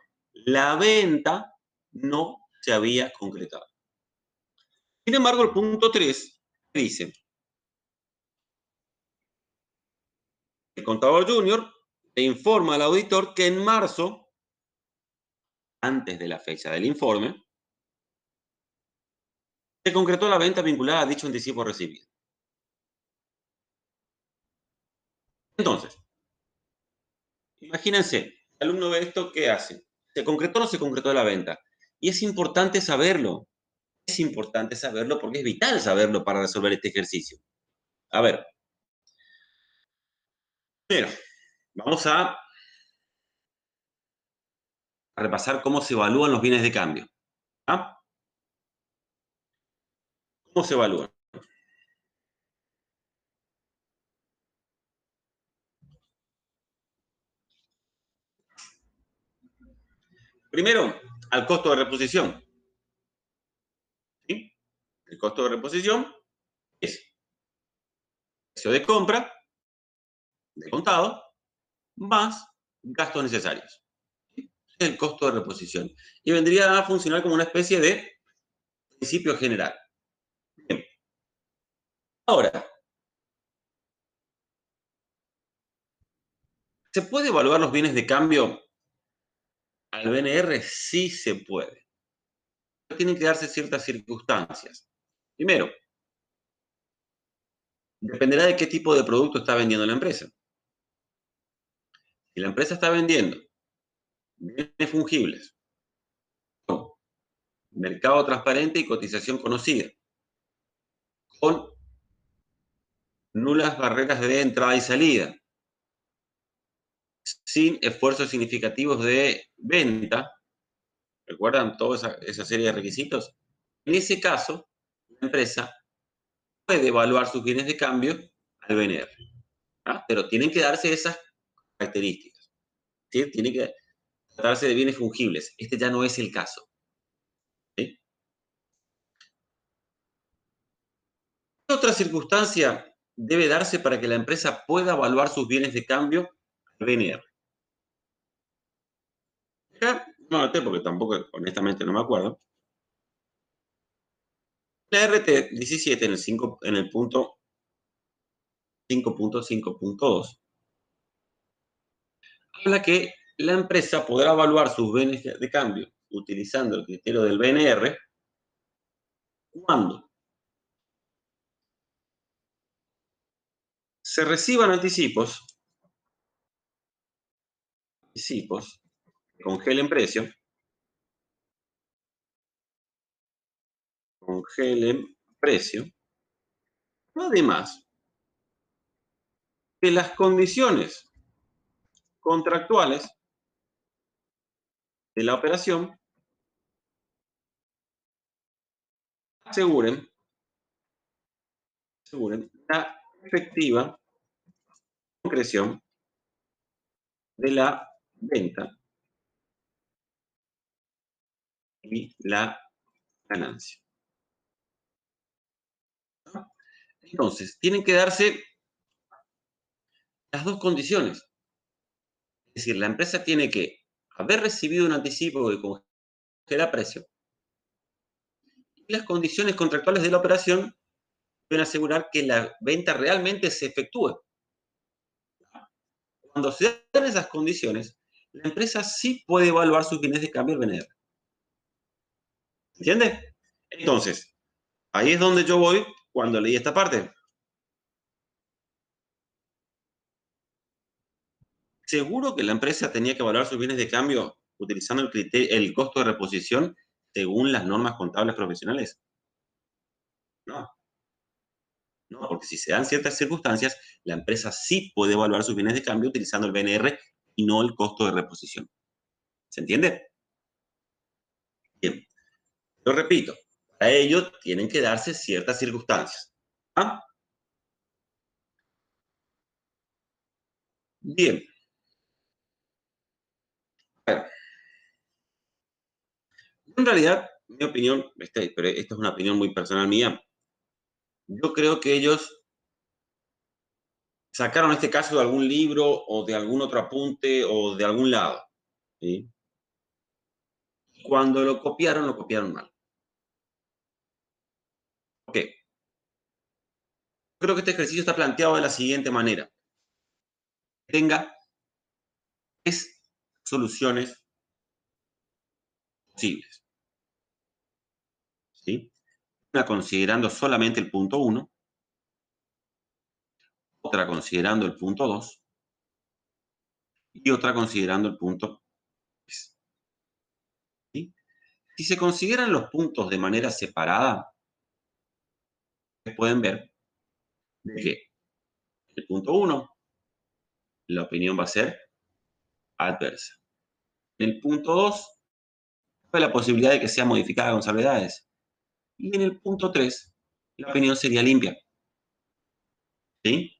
la venta no se había concretado. Sin embargo, el punto 3 dice, el contador junior le informa al auditor que en marzo, antes de la fecha del informe, se concretó la venta vinculada a dicho anticipo recibido. Entonces, imagínense, el alumno ve esto, ¿qué hace? ¿Se concretó o no se concretó la venta? Y es importante saberlo. Es importante saberlo porque es vital saberlo para resolver este ejercicio. A ver, primero, vamos a repasar cómo se evalúan los bienes de cambio. ¿Ah? ¿Cómo se evalúan? Primero, al costo de reposición. ¿Sí? El costo de reposición es el precio de compra, de contado, más gastos necesarios. ¿Sí? Es el costo de reposición. Y vendría a funcionar como una especie de principio general. Bien. Ahora, ¿se puede evaluar los bienes de cambio al BNR? Sí se puede. Pero tienen que darse ciertas circunstancias. Primero, dependerá de qué tipo de producto está vendiendo la empresa. Si la empresa está vendiendo bienes fungibles, mercado transparente y cotización conocida, con nulas barreras de entrada y salida, sin esfuerzos significativos de venta, ¿recuerdan toda esa serie de requisitos? En ese caso, la empresa puede evaluar sus bienes de cambio al BNR, ¿ah? Pero tienen que darse esas características, ¿sí? Tiene que tratarse de bienes fungibles. Este ya no es el caso, ¿sí? ¿Qué otra circunstancia debe darse para que la empresa pueda evaluar sus bienes de cambio al BNR? Acá no anoté porque tampoco, honestamente, no me acuerdo. La RT 17 en el punto 5.5.2 habla que la empresa podrá evaluar sus bienes de cambio utilizando el criterio del BNR cuando se reciban anticipos que congelen precio, además que las condiciones contractuales de la operación aseguren la efectiva concreción de la venta y la ganancia. Entonces, tienen que darse las dos condiciones. Es decir, la empresa tiene que haber recibido un anticipo que congela precio y las condiciones contractuales de la operación deben asegurar que la venta realmente se efectúe. Cuando se dan esas condiciones, la empresa sí puede evaluar sus bienes de cambio al BNR. ¿Entiende? Entonces, ahí es donde yo voy cuando leí esta parte. ¿Seguro que la empresa tenía que evaluar sus bienes de cambio utilizando el costo de reposición según las normas contables profesionales? No, no, porque si se dan ciertas circunstancias, la empresa sí puede evaluar sus bienes de cambio utilizando el BNR y no el costo de reposición. ¿Se entiende? Bien, lo repito, para ello tienen que darse ciertas circunstancias. ¿Ah? Bien, a ver, en realidad, mi opinión, pero esta es una opinión muy personal mía, yo creo que ellos sacaron este caso de algún libro o de algún otro apunte o de algún lado. ¿Sí? Cuando lo copiaron mal. ¿Por qué? Creo que este ejercicio está planteado de la siguiente manera. Tenga tres soluciones posibles. ¿Sí? Una considerando solamente el punto 1, otra considerando el punto 2 y otra considerando el punto 3. ¿Sí? Si se consideran los puntos de manera separada, pueden ver de que el punto 1, la opinión va a ser adversa. En el punto 2, hay la posibilidad de que sea modificada con salvedades. Y en el punto 3, la opinión sería limpia. ¿Sí?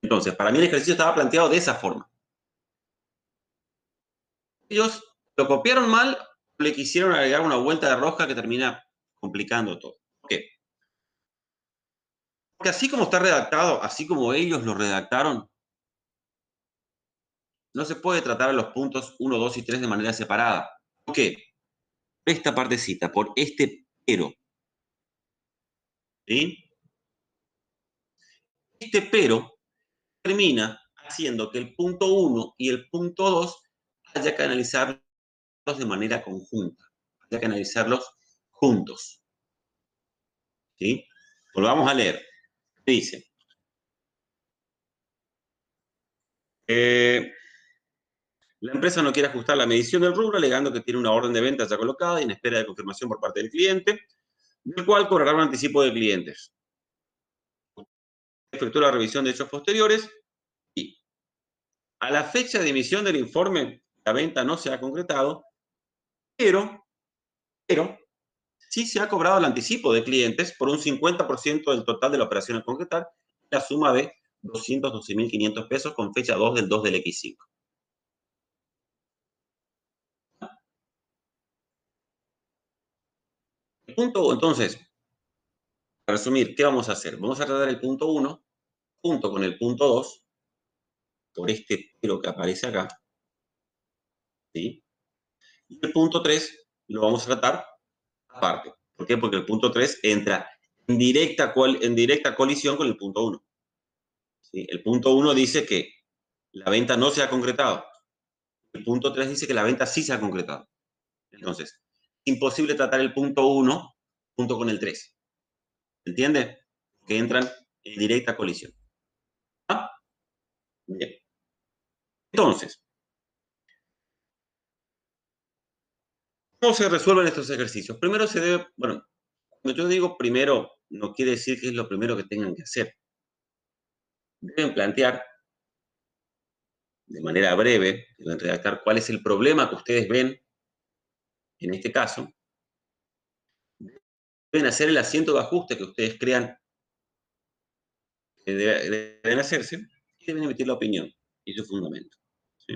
Entonces, para mí el ejercicio estaba planteado de esa forma. Ellos lo copiaron mal, le quisieron agregar una vuelta de rosca que termina complicando todo. ¿Por qué? Porque así como está redactado, así como ellos lo redactaron, no se puede tratar a los puntos 1, 2 y 3 de manera separada. ¿Por qué? Esta partecita, por este pero. ¿Sí? Este pero termina haciendo que el punto 1 y el punto 2 haya que analizarlos de manera conjunta, haya que analizarlos juntos. ¿Sí? Volvamos a leer. Dice, la empresa no quiere ajustar la medición del rubro, alegando que tiene una orden de venta ya colocada y en espera de confirmación por parte del cliente, del cual cobrará un anticipo de clientes. Efectuó la revisión de hechos posteriores y a la fecha de emisión del informe, la venta no se ha concretado, pero sí se ha cobrado el anticipo de clientes por un 50% del total de la operación a concretar, la suma de 212.500 pesos con fecha 2 del 2 del X5. El punto, entonces, para resumir, ¿qué vamos a hacer? Vamos a tratar el punto 1 junto con el punto 2, por este pero que aparece acá, ¿sí? Y el punto 3 lo vamos a tratar aparte. ¿Por qué? Porque el punto 3 entra en directa colisión con el punto 1. ¿Sí? El punto 1 dice que la venta no se ha concretado. El punto 3 dice que la venta sí se ha concretado. Entonces, imposible tratar el punto 1 junto con el 3. ¿Entiende? Que entran en directa colisión. ¿Ah? Bien. Entonces, ¿cómo se resuelven estos ejercicios? Primero se debe, bueno, cuando yo digo primero, no quiere decir que es lo primero que tengan que hacer. Deben plantear de manera breve, deben redactar cuál es el problema que ustedes ven en este caso. Deben hacer el asiento de ajuste que ustedes crean que deben hacerse y deben emitir la opinión y su fundamento. ¿Sí?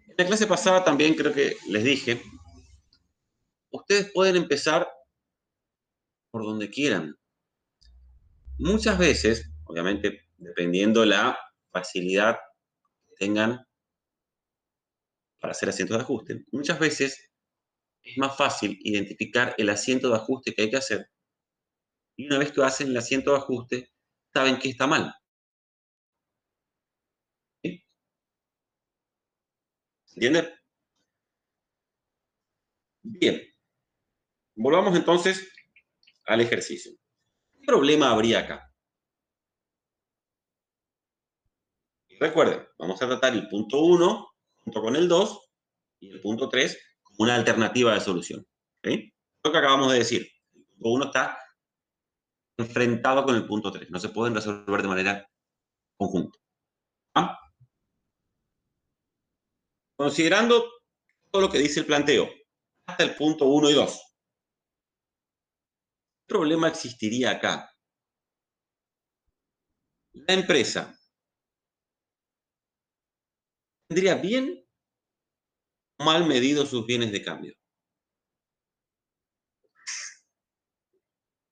En la clase pasada también creo que les dije, ustedes pueden empezar por donde quieran. Muchas veces, obviamente, dependiendo la facilidad que tengan para hacer asientos de ajuste, muchas veces es más fácil identificar el asiento de ajuste que hay que hacer. Y una vez que hacen el asiento de ajuste, saben que está mal. ¿Sí? ¿Entienden? Bien. Volvamos entonces al ejercicio. ¿Qué problema habría acá? Recuerden, vamos a tratar el punto 1 junto con el 2 y el punto 3 como una alternativa de solución. ¿Sí? Lo que acabamos de decir. El punto 1 está enfrentado con el punto 3. No se pueden resolver de manera conjunta. ¿Ah? Considerando todo lo que dice el planteo, hasta el punto 1 y 2. ¿Qué problema existiría acá? La empresa tendría bien o mal medido sus bienes de cambio.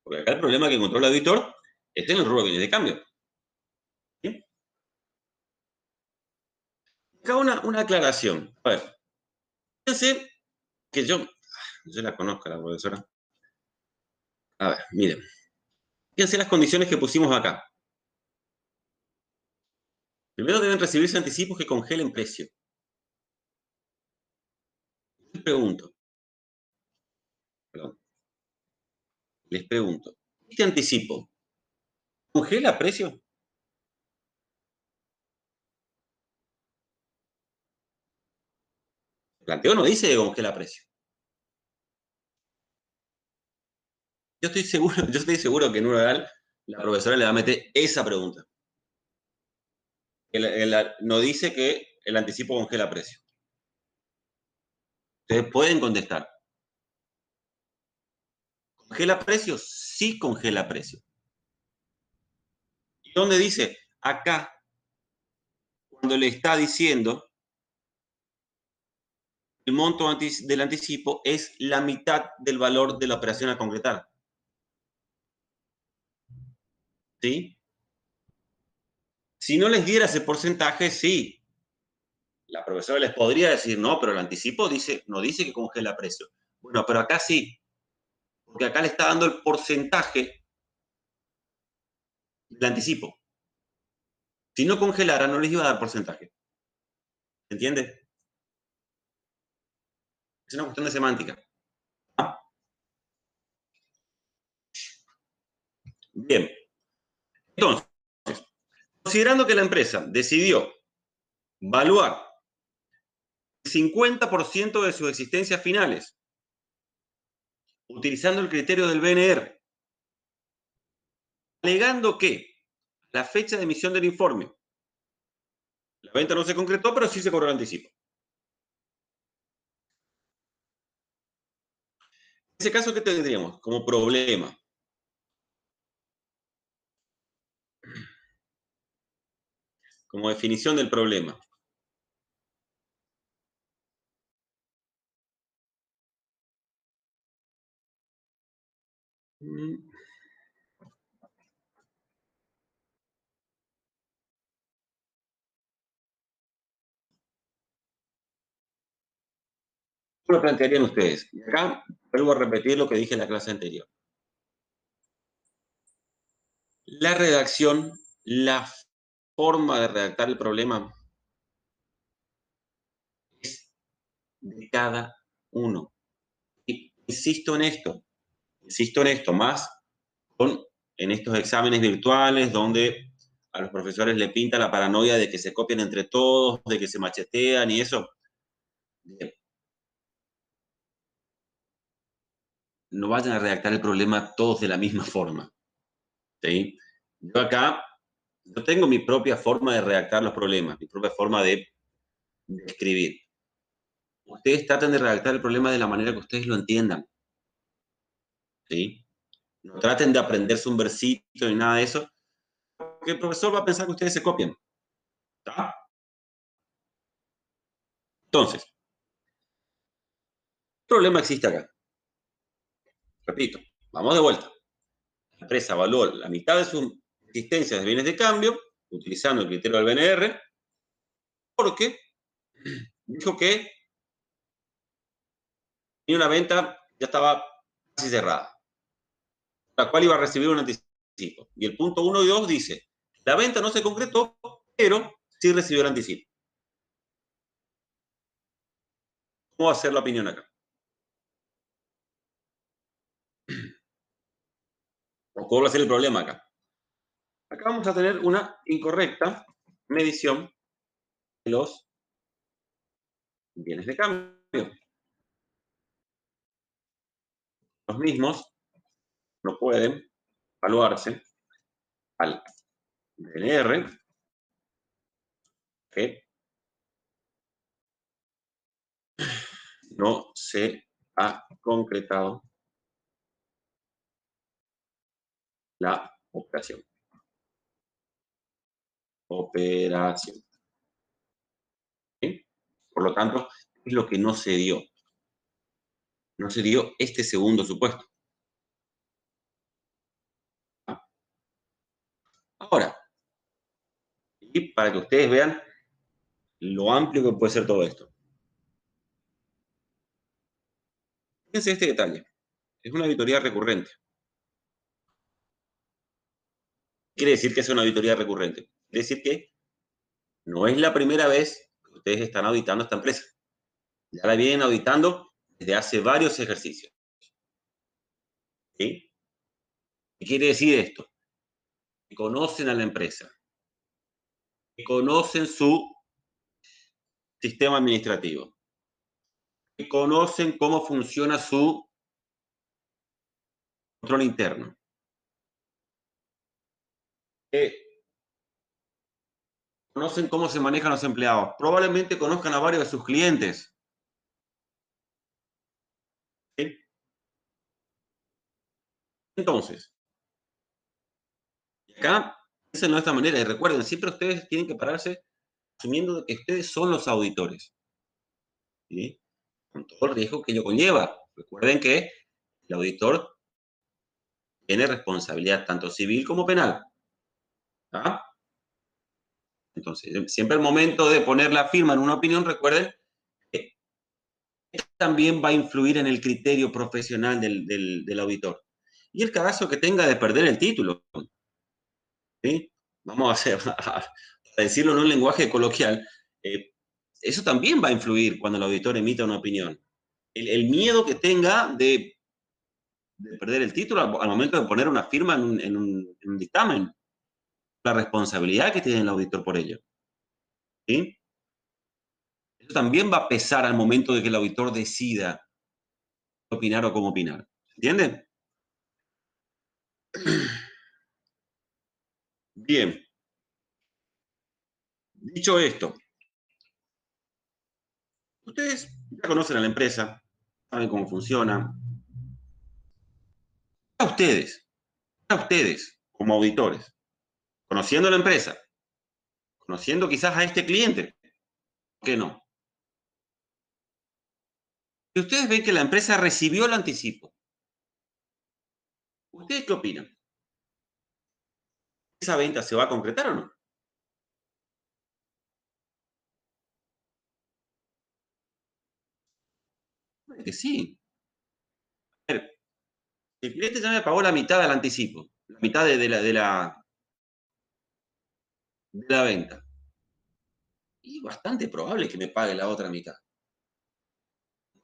Porque acá el problema que encontró el auditor está en el rubro de bienes de cambio. ¿Sí? Acá una aclaración. A ver, fíjense que yo la conozco, la profesora. A ver, miren. Fíjense las condiciones que pusimos acá. Primero deben recibirse anticipos que congelen precio. Les pregunto, perdón, les pregunto, ¿este anticipo congela precio? El planteo no dice que congela precio. Yo estoy seguro que en un oral la profesora le va a meter esa pregunta. No dice que el anticipo congela precio. Ustedes pueden contestar. ¿Congela precio? Sí congela precio. ¿Y dónde dice? Acá, cuando le está diciendo el monto del anticipo es la mitad del valor de la operación a concretar. ¿Sí? Si no les diera ese porcentaje, sí. La profesora les podría decir, no, pero el anticipo no dice que congela precio. Bueno, pero acá sí, porque acá le está dando el porcentaje del anticipo. Si no congelara, no les iba a dar porcentaje. ¿Entiendes? Es una cuestión de semántica. ¿Ah? Bien. Entonces, considerando que la empresa decidió valuar el 50% de sus existencias finales utilizando el criterio del BNR, alegando que la fecha de emisión del informe, la venta no se concretó, pero sí se cobró el anticipo. En ese caso, ¿qué tendríamos como problema? Como definición del problema. ¿Cómo lo plantearían ustedes? Y acá vuelvo a repetir lo que dije en la clase anterior. La redacción, la forma de redactar el problema es de cada uno. Y insisto en esto, más en estos exámenes virtuales donde a los profesores le pinta la paranoia de que se copian entre todos, de que se machetean y eso. Bien. No vayan a redactar el problema todos de la misma forma. ¿Sí? Yo tengo mi propia forma de redactar los problemas, mi propia forma de escribir. Ustedes traten de redactar el problema de la manera que ustedes lo entiendan. ¿Sí? No traten de aprenderse un versito ni nada de eso, porque el profesor va a pensar que ustedes se copian. ¿Está? Entonces, ¿qué problema existe acá? Repito, vamos de vuelta. La empresa evaluó la mitad de sus existencias de bienes de cambio, utilizando el criterio del BNR, porque dijo que tenía una venta ya estaba casi cerrada, la cual iba a recibir un anticipo. Y el punto 1 y 2 dice, la venta no se concretó, pero sí recibió el anticipo. ¿Cómo va a ser la opinión acá? ¿O cuál va a ser el problema acá? Acá vamos a tener una incorrecta medición de los bienes de cambio. Los mismos no pueden evaluarse al BNR, que no se ha concretado la operación. ¿Sí? Por lo tanto, es lo que no se dio. No se dio este segundo supuesto. Ahora, y para que ustedes vean lo amplio que puede ser todo esto. Fíjense este detalle. Es una auditoría recurrente. Quiere decir que es una auditoría recurrente. Quiere decir que no es la primera vez que ustedes están auditando esta empresa. Ya la vienen auditando desde hace varios ejercicios. ¿Sí? ¿Qué quiere decir esto? Que conocen a la empresa, que conocen su sistema administrativo, que conocen cómo funciona su control interno. Que conocen cómo se manejan los empleados. Probablemente conozcan a varios de sus clientes. ¿Sí? Entonces, acá, piénsenlo de esta manera y recuerden, siempre ustedes tienen que pararse asumiendo que ustedes son los auditores. ¿Sí? Con todo el riesgo que ello conlleva. Recuerden que el auditor tiene responsabilidad tanto civil como penal. ¿Ah? Entonces, siempre al momento de poner la firma en una opinión, recuerden que también va a influir en el criterio profesional del auditor. Y el cagazo que tenga de perder el título. ¿Sí? Vamos a, hacer, a decirlo en un lenguaje coloquial. Eso también va a influir cuando el auditor emita una opinión. El miedo que tenga de perder el título al momento de poner una firma en un dictamen. La responsabilidad que tiene el auditor por ello. ¿Sí? Eso también va a pesar al momento de que el auditor decida opinar o cómo opinar. ¿Entienden? Bien. Dicho esto, ustedes ya conocen a la empresa, saben cómo funciona. A ustedes, como auditores, conociendo la empresa, conociendo quizás a este cliente, ¿por qué no? Si ustedes ven que la empresa recibió el anticipo, ¿ustedes qué opinan? ¿Esa venta se va a concretar o no? Que sí. A ver, el cliente ya me pagó la mitad del anticipo, la mitad de la venta. Y es bastante probable que me pague la otra mitad.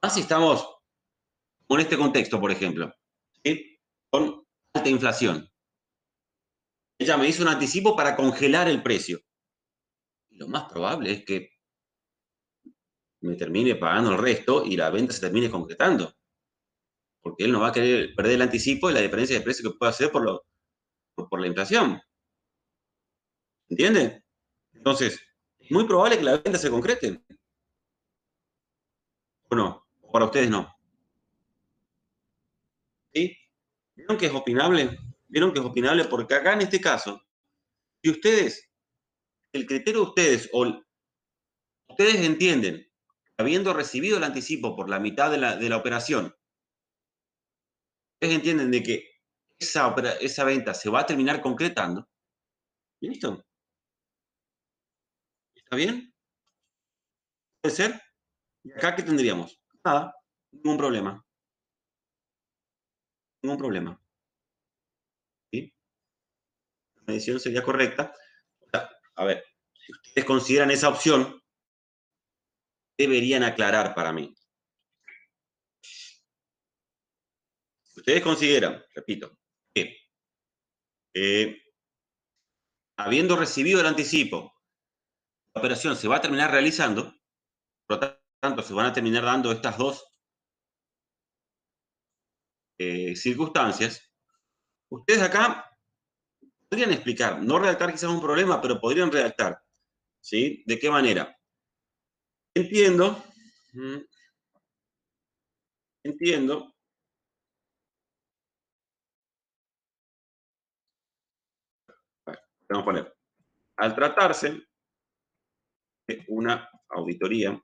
Más si estamos con este contexto, por ejemplo, ¿sí? Con alta inflación. Ella me hizo un anticipo para congelar el precio. Y lo más probable es que me termine pagando el resto y la venta se termine concretando. Porque él no va a querer perder el anticipo y la diferencia de precio que puede hacer por la inflación. ¿Entiende? Entonces, es muy probable que la venta se concrete. ¿O no? O para ustedes no. ¿Sí? ¿Vieron que es opinable? ¿Vieron que es opinable? Porque acá en este caso, si ustedes, el criterio de ustedes, o ustedes entienden, habiendo recibido el anticipo por la mitad de la operación, ustedes entienden de que esa venta se va a terminar concretando, ¿listo? ¿Está bien? ¿Puede ser? ¿Y acá qué tendríamos? Nada, ningún problema. Ningún problema. ¿Sí? La medición sería correcta. O sea, a ver, si ustedes consideran esa opción, deberían aclarar para mí. Si ustedes consideran, repito, que habiendo recibido el anticipo, la operación se va a terminar realizando, por lo tanto, se van a terminar dando estas dos circunstancias, ustedes acá podrían explicar, no redactar quizás un problema, pero podrían redactar, ¿sí? ¿De qué manera? Entiendo, entiendo, vamos a poner, al tratarse de una auditoría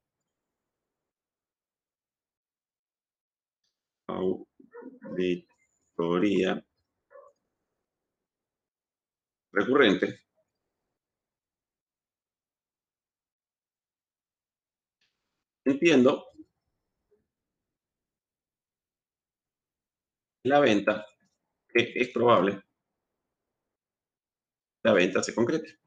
recurrente, entiendo la venta, que es probable la venta se concrete.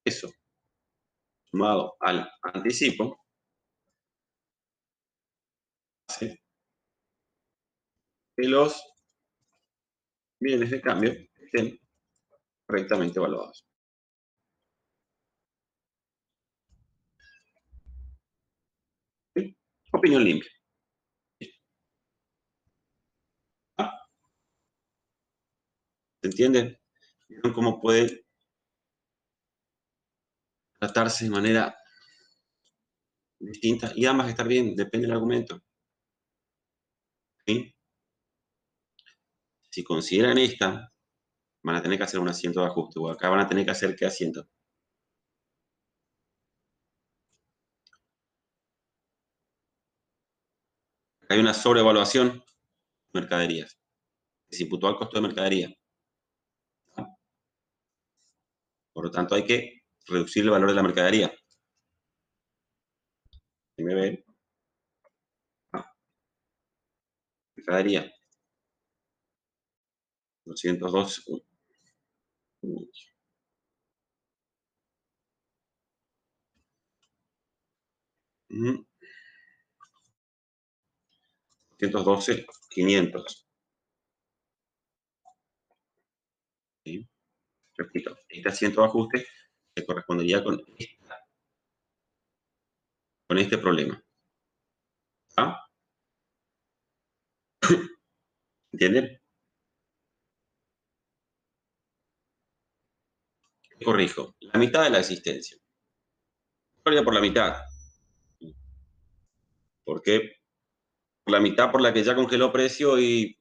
Eso, sumado al anticipo, hace que los bienes de cambio estén correctamente evaluados. Opinión limpia. ¿Ah? ¿Se entiende? ¿Vieron cómo puede tratarse de manera distinta? Y ambas estar bien, depende del argumento. ¿Sí? Si consideran esta, van a tener que hacer un asiento de ajuste, o acá van a tener que hacer ¿qué asiento? Acá hay una sobrevaluación de mercaderías. Se imputó al costo de mercadería. Por lo tanto, hay que reducir el valor de la mercadería. MB, mercadería. 202. 212, 500. ¿Sí? Repito, este asiento de ajuste se correspondería con este problema. ¿Ah? ¿Entienden? Corrijo, la mitad de la existencia. Corría por la mitad. ¿Por qué? Por la mitad por la que ya congeló precio y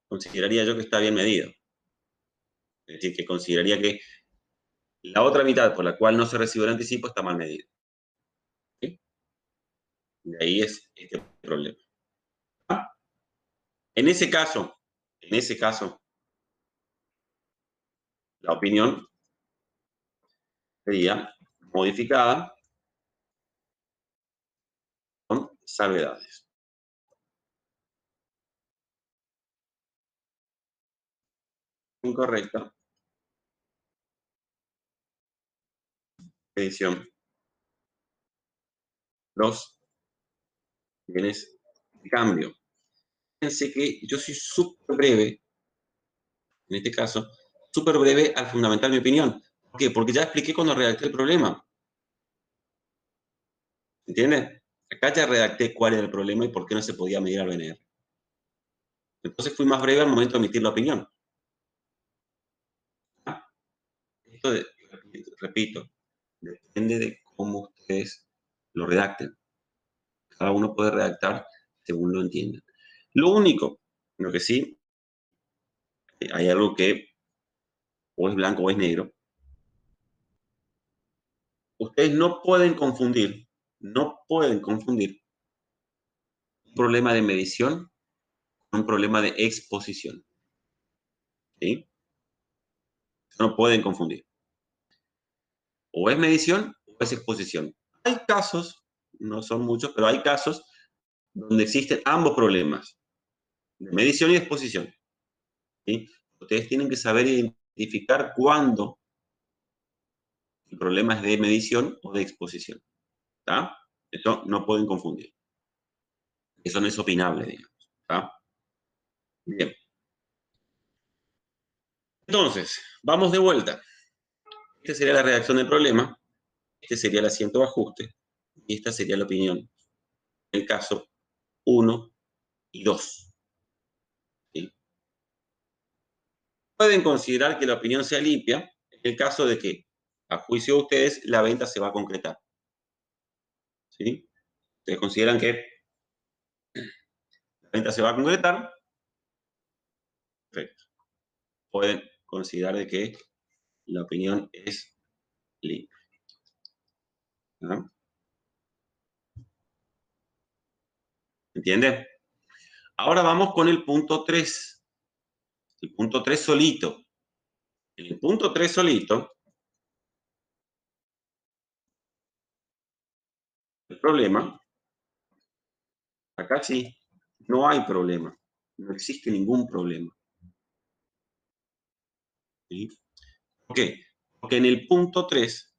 consideraría yo que está bien medido. Es decir, que consideraría que la otra mitad por la cual no se recibe el anticipo está mal medido. ¿Sí? De ahí es este problema. ¿Ah? En ese caso, la opinión sería modificada con salvedades. Incorrecta. Edición. Los bienes de cambio. Fíjense que yo soy súper breve, en este caso, súper breve al fundamentar mi opinión. ¿Por qué? Porque ya expliqué cuando redacté el problema. ¿Entiendes? Acá ya redacté cuál era el problema y por qué no se podía medir al BNR. Entonces fui más breve al momento de emitir la opinión. ¿Ah? Esto, repito, depende de cómo ustedes lo redacten. Cada uno puede redactar según lo entiendan. Lo único, lo que sí, hay algo que o es blanco o es negro. Ustedes no pueden confundir un problema de medición con un problema de exposición. ¿Sí? No pueden confundir. O es medición o es exposición. Hay casos, no son muchos, pero hay casos donde existen ambos problemas, de medición y exposición. ¿Sí? Ustedes tienen que saber identificar cuándo el problema es de medición o de exposición. ¿Está? Eso no pueden confundir. Eso no es opinable, digamos. ¿Está? Bien. Entonces, vamos de vuelta. Esta sería la redacción del problema, este sería el asiento de ajuste y esta sería la opinión. En el caso 1 y 2. ¿Sí? Pueden considerar que la opinión sea limpia en el caso de que, a juicio de ustedes, la venta se va a concretar. ¿Sí? Ustedes consideran que la venta se va a concretar. Perfecto. Pueden considerar de que la opinión es limpia. ¿No? ¿Entiende? Ahora vamos con el punto 3. El punto 3 solito. En el punto 3 solito, el problema, acá sí, no hay problema. No existe ningún problema. ¿Sí? ¿Por qué? Porque en el punto 3,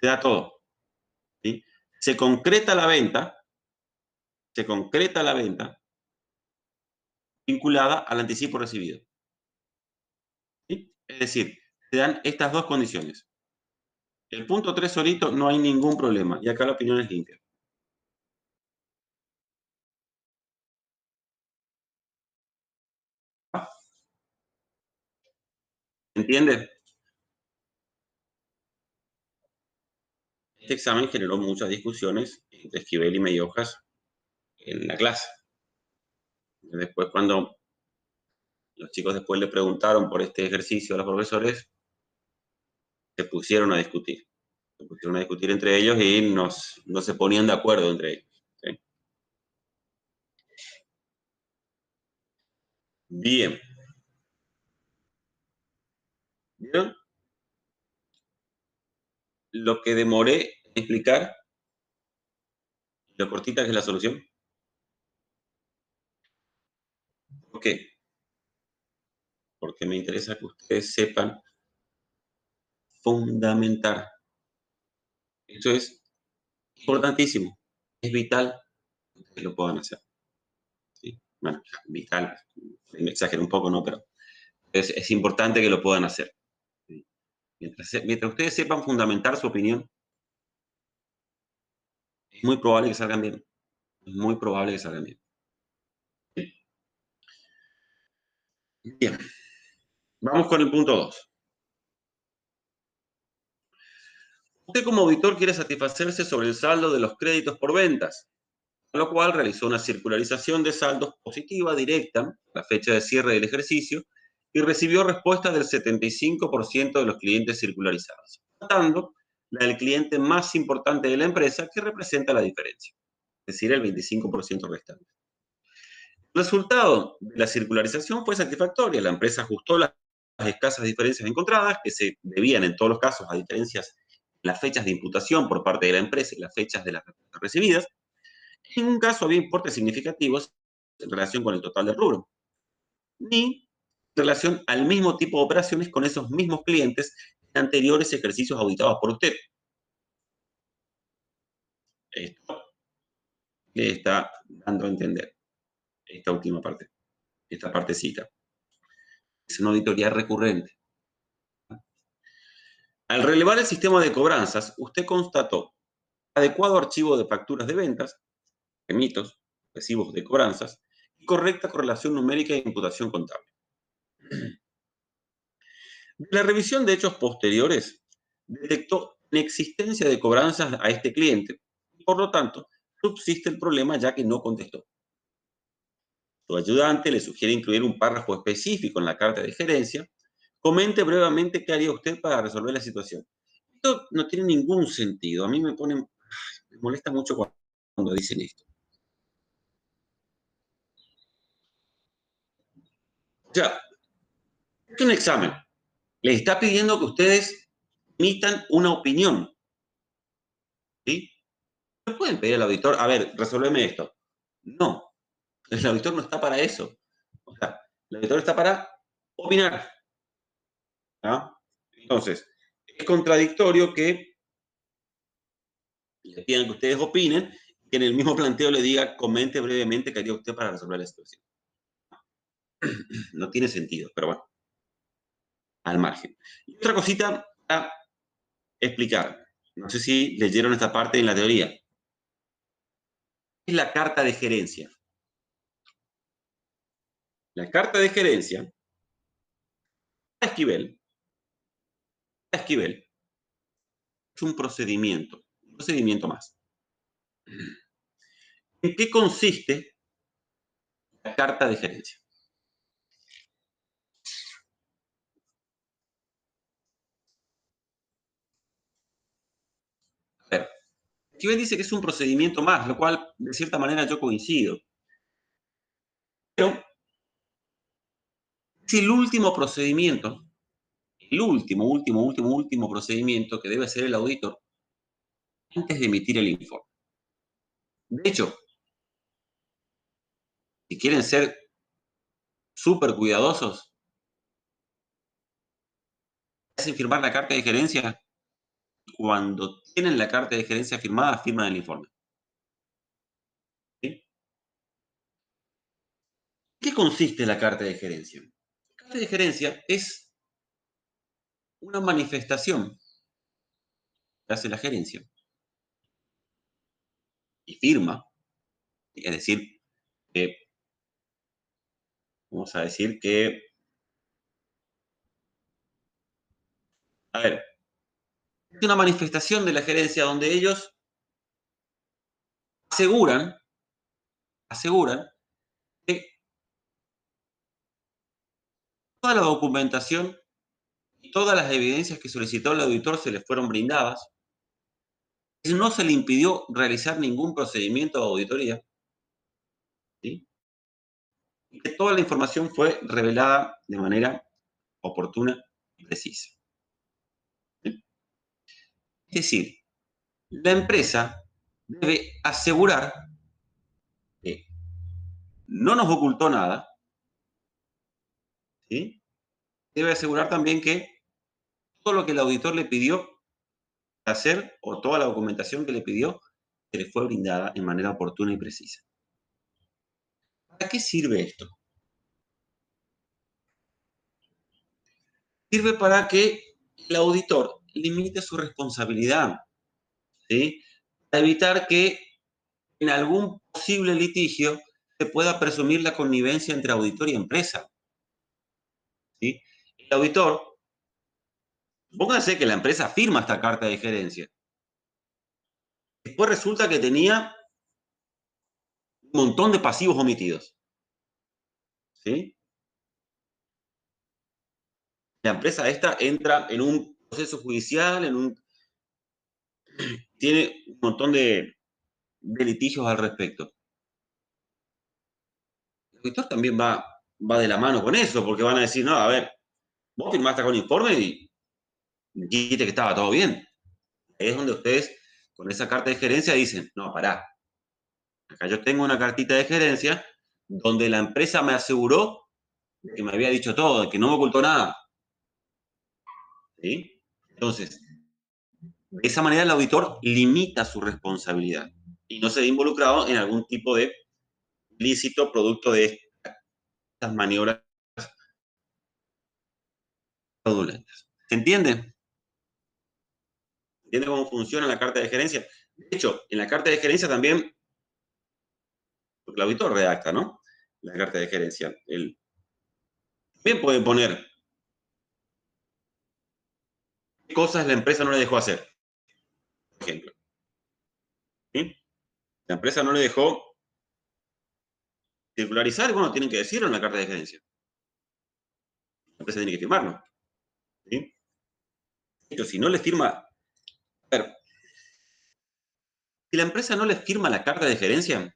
se da todo. ¿Sí? Se concreta la venta vinculada al anticipo recibido. ¿Sí? Es decir, se dan estas dos condiciones. El punto 3 solito no hay ningún problema. Y acá la opinión es limpia. ¿Entiende? Este examen generó muchas discusiones entre Esquivel y Meyojas en la clase. Después, cuando los chicos después le preguntaron por este ejercicio a los profesores, se pusieron a discutir. Se pusieron a discutir entre ellos y no se ponían de acuerdo entre ellos. ¿Sí? Bien. ¿Vieron lo que demoré en explicar? Lo cortita que es la solución. ¿Por qué? Porque me interesa que ustedes sepan fundamentar. Eso es importantísimo. Es vital que ustedes lo puedan hacer. ¿Sí? Bueno, vital, me exagero un poco, ¿no? Pero es importante que lo puedan hacer. ¿Sí? Mientras ustedes sepan fundamentar su opinión, es muy probable que salgan bien. Es muy probable que salgan bien. ¿Sí? Bien. Vamos con el punto 2. Usted como auditor quiere satisfacerse sobre el saldo de los créditos por ventas, a lo cual realizó una circularización de saldos positiva directa a la fecha de cierre del ejercicio y recibió respuesta del 75% de los clientes circularizados, faltando la del cliente más importante de la empresa que representa la diferencia, es decir, el 25% restante. El resultado de la circularización fue satisfactorio. La empresa ajustó las escasas diferencias encontradas, que se debían en todos los casos a diferencias en las fechas de imputación por parte de la empresa y las fechas de las respuestas recibidas. En ningún caso había importes significativos en relación con el total del rubro, ni en relación al mismo tipo de operaciones con esos mismos clientes en anteriores ejercicios auditados por usted. Esto le está dando a entender esta última parte, esta partecita. Es una auditoría recurrente. Al relevar el sistema de cobranzas, usted constató adecuado archivo de facturas de ventas, remitos, recibos de cobranzas y correcta correlación numérica e imputación contable. De la revisión de hechos posteriores, detectó inexistencia de cobranzas a este cliente y, por lo tanto, subsiste el problema ya que no contestó. Su ayudante le sugiere incluir un párrafo específico en la carta de gerencia. Comente brevemente qué haría usted para resolver la situación. Esto no tiene ningún sentido. A mí me molesta mucho cuando dicen esto. O sea, es un examen. Les está pidiendo que ustedes emitan una opinión. ¿Sí? No pueden pedir al auditor, a ver, resolveme esto. No, el auditor no está para eso. O sea, el auditor está para opinar. ¿Ah? Entonces, es contradictorio que le pidan que ustedes opinen y que en el mismo planteo le diga, comente brevemente qué haría usted para resolver la situación. No tiene sentido, pero bueno, al margen. Y otra cosita a explicar. No sé si leyeron esta parte en la teoría. Es la carta de gerencia. La carta de gerencia, Esquivel, es un procedimiento más. ¿En qué consiste la carta de gerencia? A ver, Esquivel dice que es un procedimiento más, lo cual de cierta manera yo coincido. Pero es el último procedimiento, el último procedimiento que debe hacer el auditor antes de emitir el informe. De hecho, si quieren ser súper cuidadosos, hacen firmar la carta de gerencia. Cuando tienen la carta de gerencia firmada, firman el informe. ¿Sí? ¿En qué consiste la carta de gerencia? La carta de gerencia es una manifestación que hace la gerencia y firma, es decir, vamos a decir que, a ver, es una manifestación de la gerencia donde ellos aseguran que toda la documentación y todas las evidencias que solicitó el auditor se les fueron brindadas, que no se le impidió realizar ningún procedimiento de auditoría, ¿sí? Y que toda la información fue revelada de manera oportuna y precisa, ¿sí? Es decir, la empresa debe asegurar que no nos ocultó nada, ¿sí? Debe asegurar también que todo lo que el auditor le pidió hacer o toda la documentación que le pidió se le fue brindada en manera oportuna y precisa. ¿Para qué sirve esto? Sirve para que el auditor limite su responsabilidad, ¿sí? Para evitar que en algún posible litigio se pueda presumir la connivencia entre auditor y empresa, ¿sí? El auditor, pónganse que la empresa firma esta carta de gerencia. Después resulta que tenía un montón de pasivos omitidos, ¿sí? La empresa esta entra en un proceso judicial, tiene un montón de litigios al respecto. El auditor también va de la mano con eso, porque van a decir, no, a ver, vos firmaste con informe y dijiste que estaba todo bien. Ahí es donde ustedes, con esa carta de gerencia, dicen, no, pará, acá yo tengo una cartita de gerencia donde la empresa me aseguró que me había dicho todo, que no me ocultó nada, ¿sí? Entonces, de esa manera el auditor limita su responsabilidad y no se ve involucrado en algún tipo de ilícito producto de estas maniobras fraudulentas. ¿Se entiende? ¿Entiende cómo funciona la carta de gerencia? De hecho, en la carta de gerencia también, porque el auditor redacta, ¿no? La carta de gerencia. Él también puede poner qué cosas la empresa no le dejó hacer, por ejemplo. ¿Sí? La empresa no le dejó circularizar, bueno, tienen que decirlo en la carta de gerencia. La empresa tiene que firmarlo. ¿Sí? Pero si no le firma, a ver, si la empresa no le firma la carta de gerencia,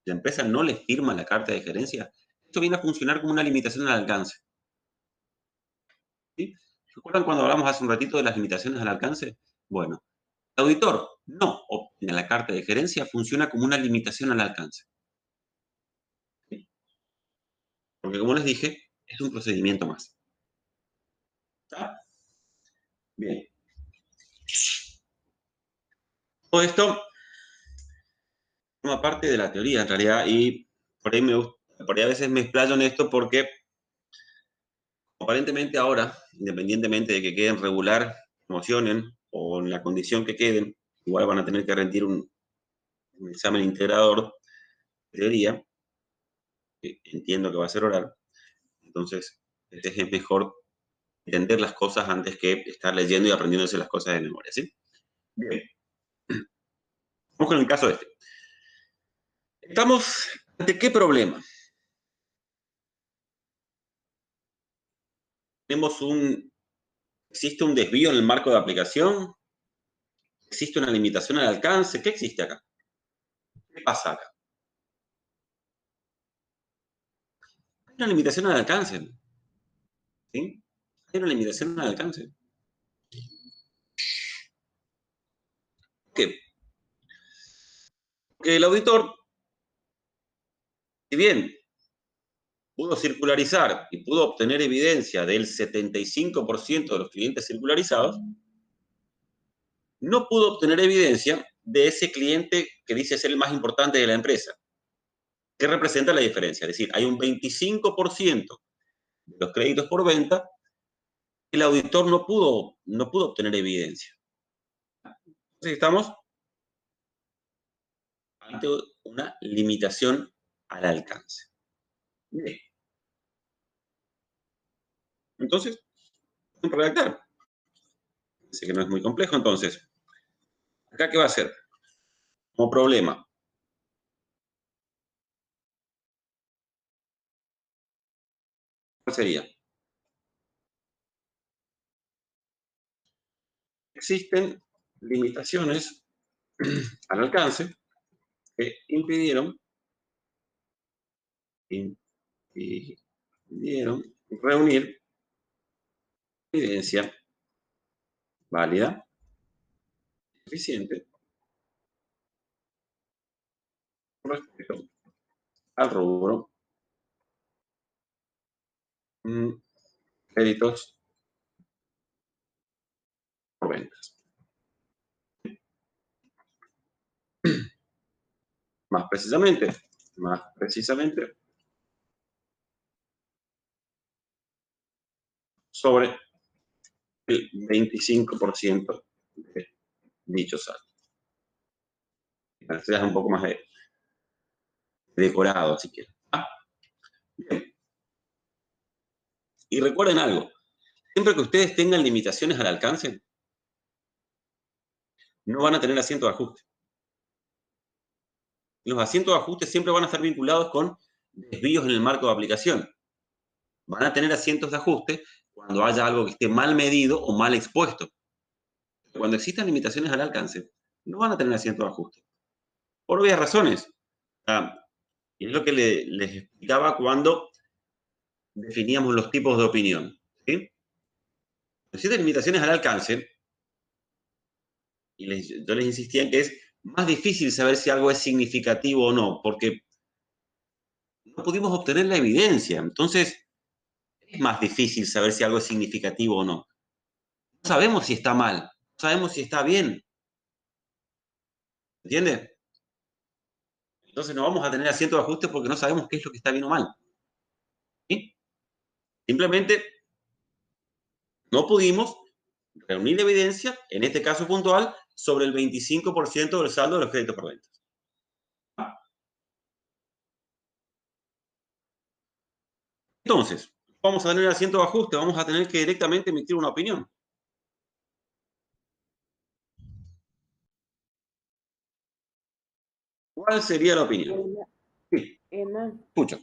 la empresa no le firma la carta de gerencia, esto viene a funcionar como una limitación al alcance. ¿Sí? ¿Recuerdan cuando hablamos hace un ratito de las limitaciones al alcance? Bueno, el auditor no obtiene la carta de gerencia, funciona como una limitación al alcance. ¿Sí? Porque como les dije, es un procedimiento más. ¿Está? Bien. Todo esto forma parte de la teoría en realidad y por ahí, por ahí a veces me explayo en esto porque aparentemente ahora, independientemente de que queden regular, emocionen o en la condición que queden, igual van a tener que rendir un examen integrador de teoría, que entiendo que va a ser oral. Entonces, es mejor entender las cosas antes que estar leyendo y aprendiéndose las cosas de memoria, ¿sí? Bien. Vamos con el caso este. Estamos ante qué problema. Existe un desvío en el marco de aplicación, existe una limitación al alcance, ¿qué existe acá? ¿Qué pasa acá? Hay una limitación al alcance, ¿sí? Hay una limitación al alcance. ¿Qué? Porque el auditor, si bien pudo circularizar y pudo obtener evidencia del 75% de los clientes circularizados, no pudo obtener evidencia de ese cliente que dice ser el más importante de la empresa. ¿Qué representa la diferencia? Es decir, hay un 25% de los créditos por venta el auditor no pudo obtener evidencia. Entonces estamos ante una limitación al alcance. Bien. Entonces, un redactar. Sé que no es muy complejo, entonces, ¿acá qué va a hacer? Como problema. ¿Cuál sería? Existen limitaciones al alcance que impidieron reunir evidencia válida, suficiente, con respecto al rubro créditos por ventas. Más precisamente, sobre el 25% de dicho saldo. Para un poco más de decorado, si quieren. Bien. Y recuerden algo, siempre que ustedes tengan limitaciones al alcance, no van a tener asiento de ajuste. Los asientos de ajuste siempre van a estar vinculados con desvíos en el marco de aplicación. Van a tener asientos de ajuste cuando haya algo que esté mal medido o mal expuesto. Cuando existan limitaciones al alcance, no van a tener asientos de ajuste. Por obvias razones. Y es lo que les explicaba cuando definíamos los tipos de opinión. ¿Sí? Existen limitaciones al alcance, y yo les insistía en que es más difícil saber si algo es significativo o no, porque no pudimos obtener la evidencia. Entonces, es más difícil saber si algo es significativo o no. No sabemos si está mal, no sabemos si está bien. ¿Entiende? Entonces no vamos a tener asiento de ajuste porque no sabemos qué es lo que está bien o mal. ¿Sí? Simplemente no pudimos reunir evidencia, en este caso puntual, sobre el 25% del saldo de los créditos por ventas. Entonces, vamos a tener asiento de ajuste, vamos a tener que directamente emitir una opinión. ¿Cuál sería la opinión? Sí. Emma, Escucho.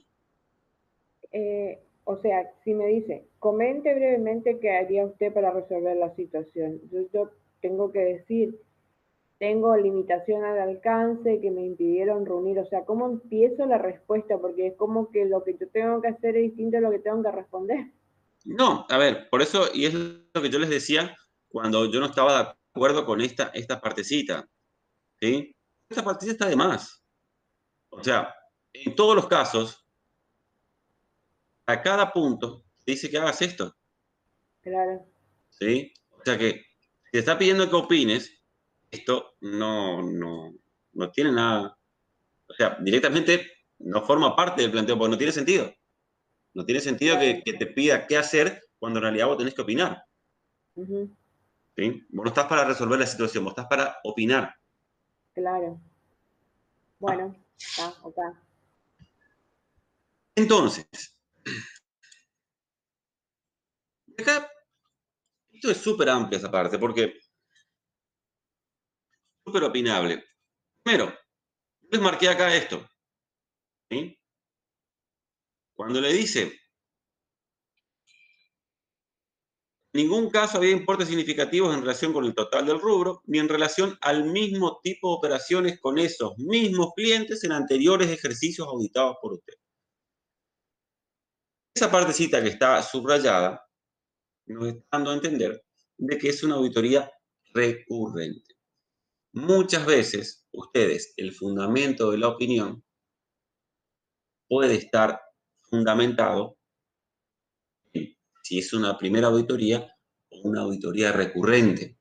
o sea, si me dice, comente brevemente qué haría usted para resolver la situación. Yo tengo que decir, tengo limitación al alcance que me impidieron reunir. O sea, ¿cómo empiezo la respuesta? Porque es como que lo que yo tengo que hacer es distinto a lo que tengo que responder. No, a ver, por eso, y es lo que yo les decía cuando yo no estaba de acuerdo con esta partecita. ¿Sí? Esta partecita está de más. O sea, en todos los casos, a cada punto dice que hagas esto. Claro. ¿Sí? O sea que si te está pidiendo que opines, esto no tiene nada. O sea, directamente no forma parte del planteo, porque no tiene sentido. No tiene sentido Claro. que te pida qué hacer cuando en realidad vos tenés que opinar. Uh-huh. ¿Sí? Vos no estás para resolver la situación, vos estás para opinar. Claro. Bueno, está, ok. Entonces, acá, esto es súper amplio esa parte, porque súper opinable. Primero, les marqué acá esto. ¿Sí? Cuando le dice, en ningún caso había importes significativos en relación con el total del rubro, ni en relación al mismo tipo de operaciones con esos mismos clientes en anteriores ejercicios auditados por usted. Esa partecita que está subrayada nos está dando a entender de que es una auditoría recurrente. Muchas veces ustedes, el fundamento de la opinión puede estar fundamentado en si es una primera auditoría o una auditoría recurrente.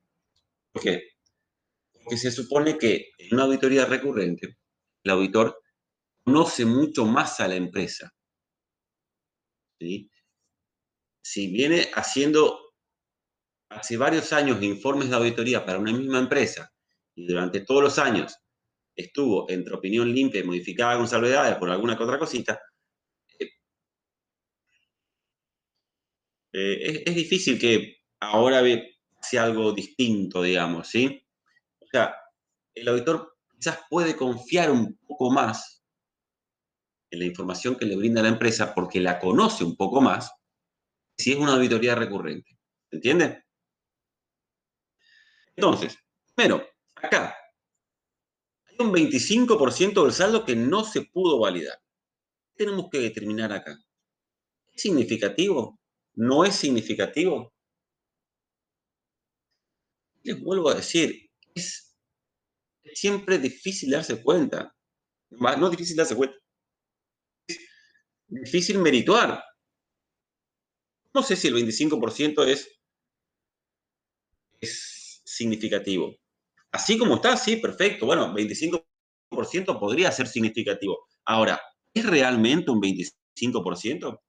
¿Por qué? Porque se supone que en una auditoría recurrente, el auditor conoce mucho más a la empresa. ¿Sí? Si viene haciendo hace varios años informes de auditoría para una misma empresa y durante todos los años estuvo entre opinión limpia y modificada con salvedades por alguna que otra cosita, es difícil que ahora sea algo distinto, digamos, ¿sí? O sea, el auditor quizás puede confiar un poco más en la información que le brinda la empresa porque la conoce un poco más si es una auditoría recurrente. ¿Se entiende? Entonces, primero, acá hay un 25% del saldo que no se pudo validar. ¿Qué tenemos que determinar acá? ¿Es significativo? ¿No es significativo? Les vuelvo a decir, es siempre difícil darse cuenta. No difícil darse cuenta, difícil merituar. No sé si el 25% es significativo. Así como está, sí, perfecto. Bueno, 25% podría ser significativo. Ahora, ¿es realmente un 25%?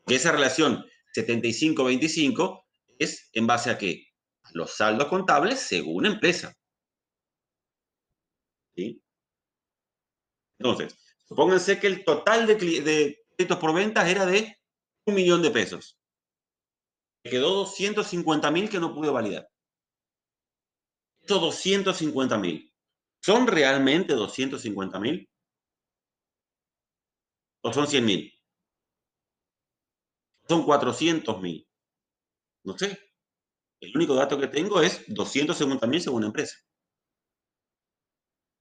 Que esa relación 75-25 es en base a qué? Los saldos contables según empresa. ¿Sí? Entonces, supónganse que el total de créditos por ventas era de 1.000.000 de pesos. Me quedó 250.000 que no pude validar. Estos 250.000, ¿son realmente 250.000? ¿O son 100.000? ¿Son 400.000? No sé. El único dato que tengo es 250.000 según la empresa.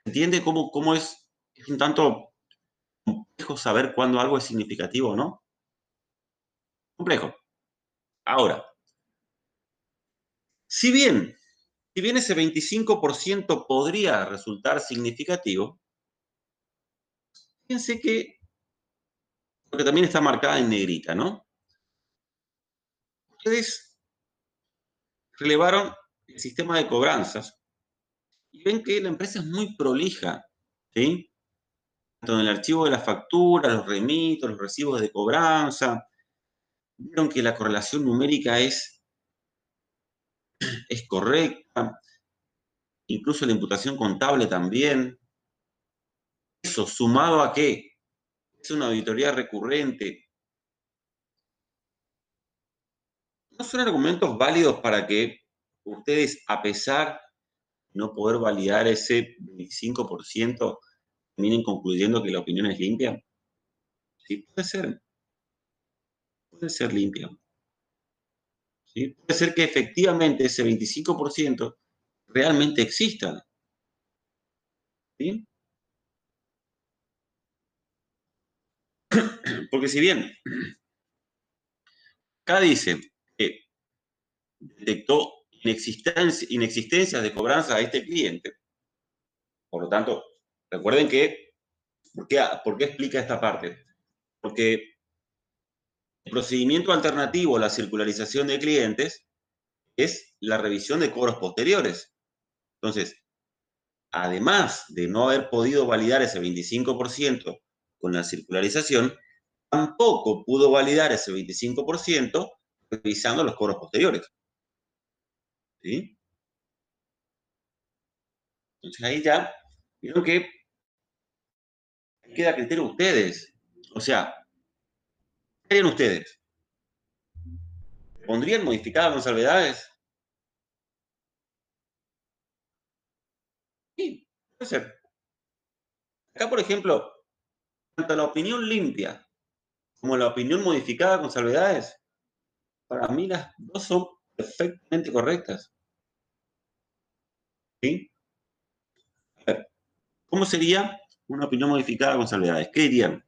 ¿Entiende cómo es un tanto complejo saber cuándo algo es significativo o no? Complejo. Ahora, si bien, si bien ese 25% podría resultar significativo, fíjense que, porque también está marcada en negrita, ¿no? Ustedes relevaron el sistema de cobranzas y ven que la empresa es muy prolija, ¿sí? Tanto en el archivo de la factura, los remitos, los recibos de cobranza, vieron que la correlación numérica es correcta, incluso la imputación contable también. Eso, sumado a que es una auditoría recurrente, no son argumentos válidos para que ustedes, a pesar de no poder validar ese 25%, terminen concluyendo que la opinión es limpia. Sí, puede ser limpia. ¿Sí? Puede ser que efectivamente ese 25% realmente exista. ¿Sí? Porque si bien acá dice que detectó inexistencias de cobranza a este cliente, por lo tanto, recuerden que, ¿por qué explica esta parte? Porque el procedimiento alternativo a la circularización de clientes es la revisión de cobros posteriores. Entonces, además de no haber podido validar ese 25% con la circularización, tampoco pudo validar ese 25% revisando los cobros posteriores. ¿Sí? Entonces ahí ya vieron que queda a criterio de ustedes. O sea, ¿qué harían ustedes? ¿Pondrían modificadas con salvedades? Sí, puede ser. Acá, por ejemplo, tanto la opinión limpia como la opinión modificada con salvedades, para mí las dos son perfectamente correctas. ¿Sí? A ver, ¿cómo sería una opinión modificada con salvedades? ¿Qué dirían?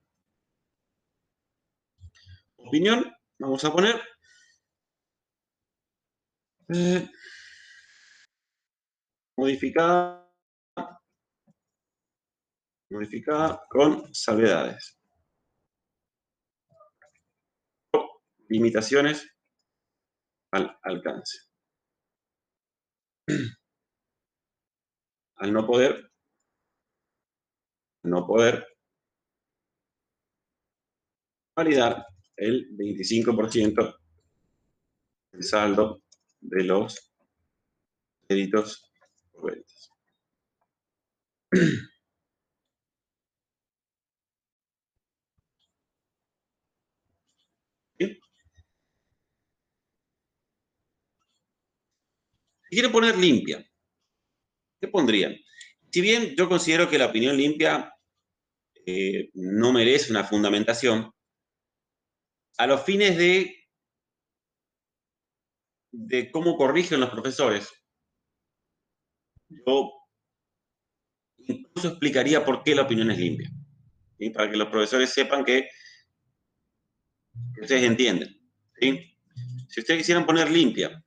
Opinión, vamos a poner eh, modificada, modificada con salvedades. Limitaciones al alcance. Al no poder validar el 25% el saldo de los créditos por ventas. ¿Sí? Si quiere poner limpia, ¿qué pondrían? Si bien yo considero que la opinión limpia no merece una fundamentación, a los fines de cómo corrigen los profesores, yo incluso explicaría por qué la opinión es limpia. ¿Sí? Para que los profesores sepan que ustedes entienden. ¿Sí? Si ustedes quisieran poner limpia,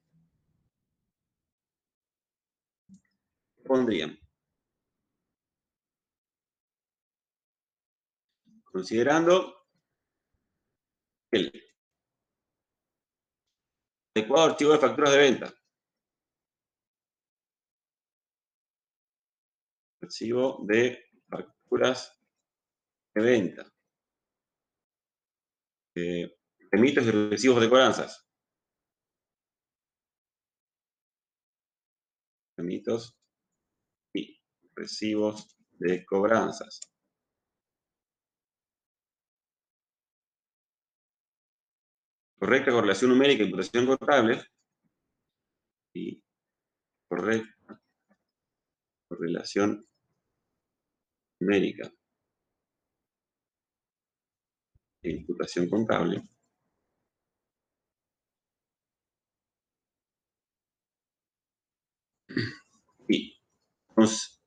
¿qué pondrían? Considerando el adecuado archivo de facturas de venta. Archivo de facturas de venta. Remitos y recibos de cobranzas. Remitos y recibos de cobranzas. Correcta correlación numérica y imputación contable. Y correcta correlación numérica e imputación contable.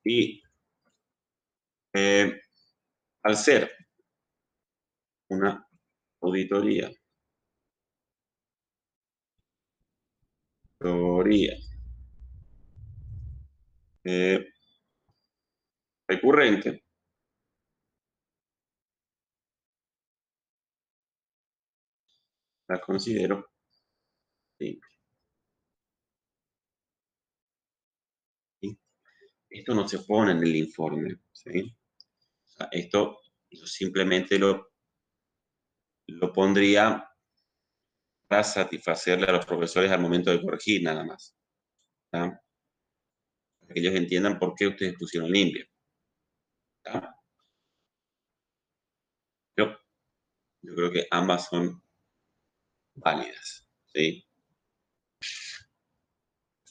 Y al ser una auditoría recurrente, la considero limpia. ¿Sí? Esto no se pone en el informe. ¿Sí? O sea, esto yo simplemente lo pondría para satisfacerle a los profesores al momento de corregir nada más. ¿Tá? Para que ellos entiendan por qué ustedes pusieron limpia. ¿Tá? Yo creo que ambas son válidas. ¿Sí?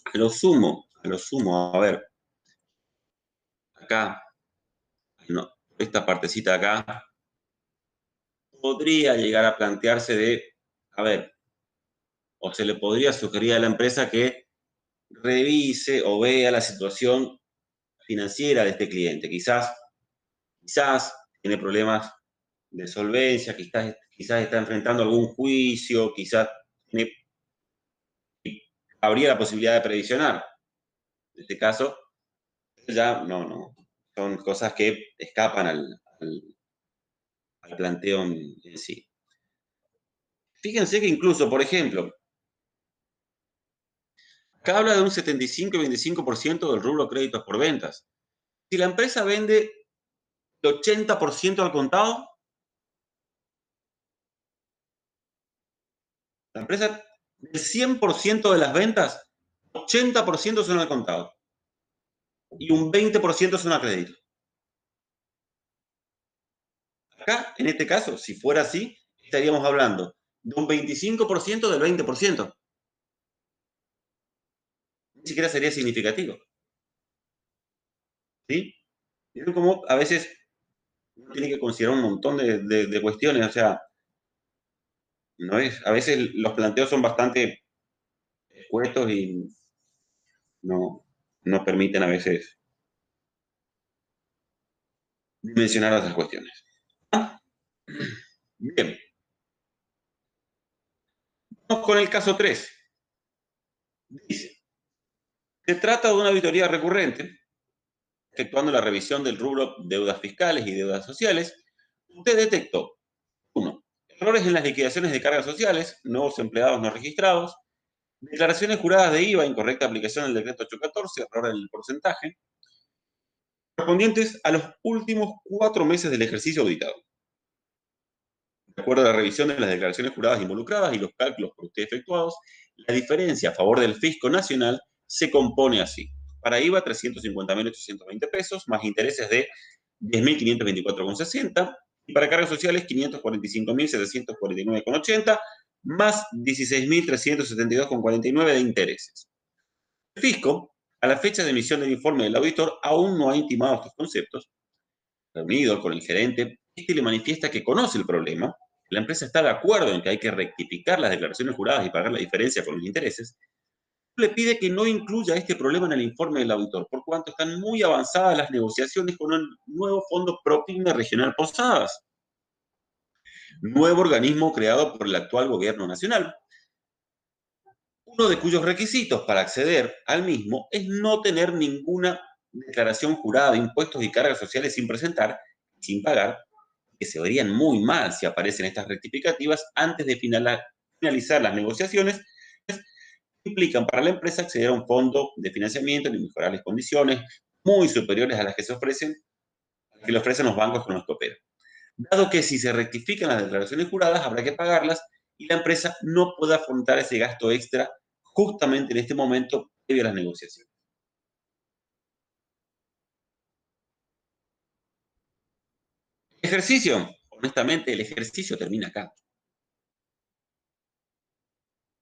A lo sumo, a ver, acá, no, esta partecita acá, podría llegar a plantearse de, a ver, o se le podría sugerir a la empresa que revise o vea la situación financiera de este cliente. Quizás tiene problemas de solvencia, quizás está enfrentando algún juicio, quizás habría la posibilidad de previsionar. En este caso, ya no, son cosas que escapan al planteo en sí. Fíjense que incluso, por ejemplo, acá habla de un 75 y 25% del rubro créditos por ventas. Si la empresa vende el 80% al contado, la empresa del 100% de las ventas, 80% son al contado y un 20% son a crédito. Acá, en este caso, si fuera así, estaríamos hablando de un 25% del 20%. Ni siquiera sería significativo. ¿Sí? Es como a veces uno tiene que considerar un montón de cuestiones, o sea, no es, a veces los planteos son bastante escuetos y no permiten a veces dimensionar otras cuestiones. Bien, vamos con el caso 3. Dice, se trata de una auditoría recurrente, efectuando la revisión del rubro deudas fiscales y deudas sociales. Usted detectó, 1, errores en las liquidaciones de cargas sociales, nuevos empleados no registrados, declaraciones juradas de IVA, incorrecta aplicación del decreto 814, error en el porcentaje, correspondientes a los últimos 4 meses del ejercicio auditado. De acuerdo a la revisión de las declaraciones juradas involucradas y los cálculos por usted efectuados, La diferencia a favor del fisco nacional se compone así. Para IVA, 350.820 pesos, más intereses de 10.524,60, y para cargas sociales, 545.749,80, más 16.372,49 de intereses. El fisco, a la fecha de emisión del informe del auditor, aún no ha intimado estos conceptos. Reunido con el gerente, este le manifiesta que conoce el problema, la empresa está de acuerdo en que hay que rectificar las declaraciones juradas y pagar la diferencia con los intereses, le pide que no incluya este problema en el informe del auditor, por cuanto están muy avanzadas las negociaciones con el nuevo Fondo ProPyme Regional Posadas, nuevo organismo creado por el actual gobierno nacional, uno de cuyos requisitos para acceder al mismo es no tener ninguna declaración jurada de impuestos y cargas sociales sin presentar, sin pagar, que se verían muy mal si aparecen estas rectificativas antes de finalizar las negociaciones, implican para la empresa acceder a un fondo de financiamiento en mejorables condiciones muy superiores a las que le ofrecen los bancos con los que operan. Dado que si se rectifican las declaraciones juradas, habrá que pagarlas y la empresa no puede afrontar ese gasto extra justamente en este momento previo a las negociaciones. El ejercicio, honestamente, el ejercicio termina acá.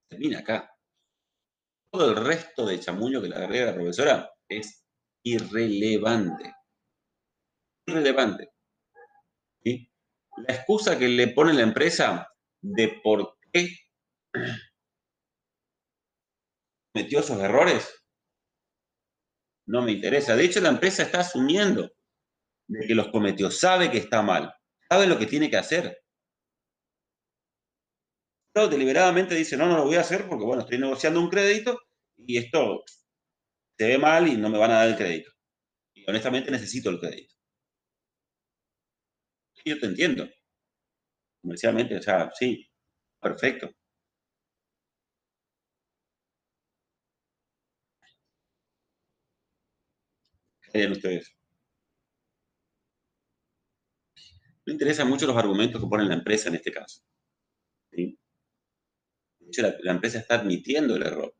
Termina acá. Todo el resto de chamullo que le agrega la profesora es irrelevante. Irrelevante. ¿Sí? La excusa que le pone la empresa de por qué cometió esos errores no me interesa. De hecho, la empresa está asumiendo de que los cometió, sabe que está mal, sabe lo que tiene que hacer. Pero deliberadamente dice, no, no lo voy a hacer porque, bueno, estoy negociando un crédito y esto se ve mal y no me van a dar el crédito. Y honestamente necesito el crédito. Y yo te entiendo. Comercialmente, o sea, sí, perfecto. ¿Qué harían ustedes? Me interesan mucho los argumentos que pone la empresa en este caso. ¿Sí? De hecho, la empresa está admitiendo el error.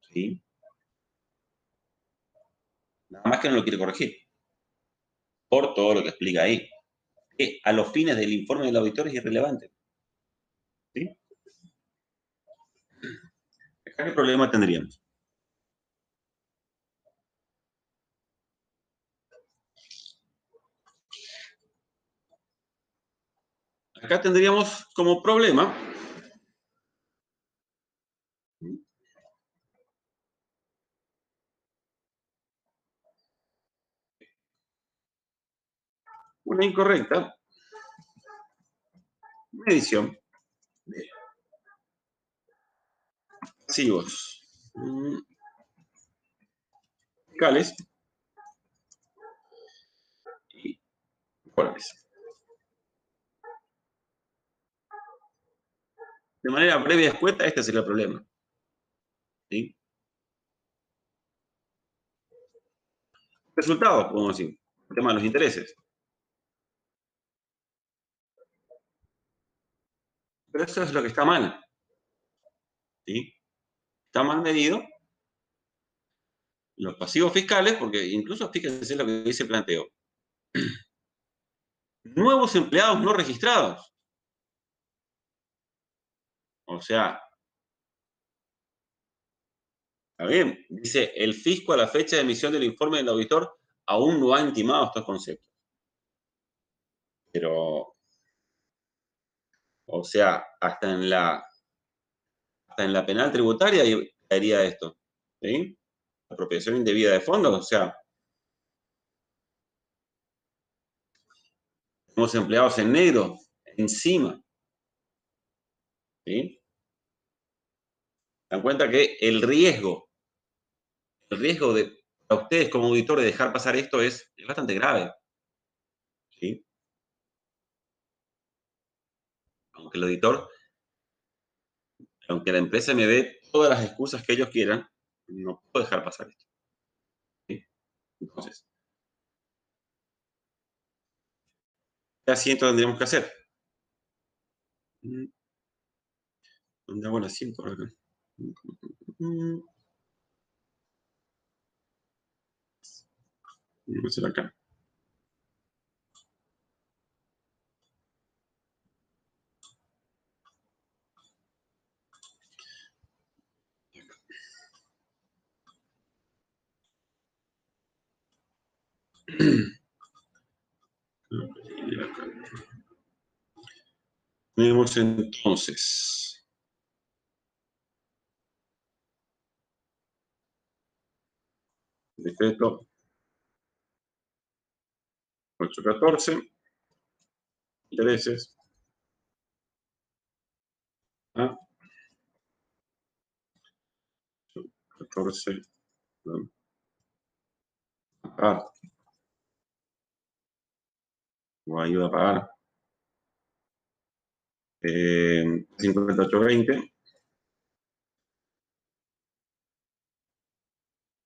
¿Sí? Nada más que no lo quiere corregir. Por todo lo que explica ahí. Que a los fines del informe del auditor es irrelevante. ¿Sí? Acá, ¿qué problema tendríamos? Acá tendríamos como problema una incorrecta medición de pasivos fiscales y temporales. De manera previa y escueta, este sería el problema. ¿Sí? Resultados, podemos decir, el tema de los intereses. Pero eso es lo que está mal. ¿Sí? Está mal medido los pasivos fiscales, porque incluso fíjense lo que dice el planteo. Nuevos empleados no registrados. O sea, está bien, dice el fisco a la fecha de emisión del informe del auditor aún no ha intimado estos conceptos. Pero, o sea, hasta en la penal tributaria caería esto. ¿Sí? Apropiación indebida de fondos, o sea, tenemos empleados en negro encima. ¿Sí? Dan cuenta que el riesgo de para ustedes como auditores dejar pasar esto es bastante grave. ¿Sí? Aunque el auditor, aunque la empresa me dé todas las excusas que ellos quieran, no puedo dejar pasar esto. ¿Sí? Entonces, ¿qué asiento tendríamos que hacer? ¿Dónde hago la 100 por acá? Voy a hacer acá. Tenemos entonces decreto 814, intereses a 14 a pagar, o ayuda a pagar 5820,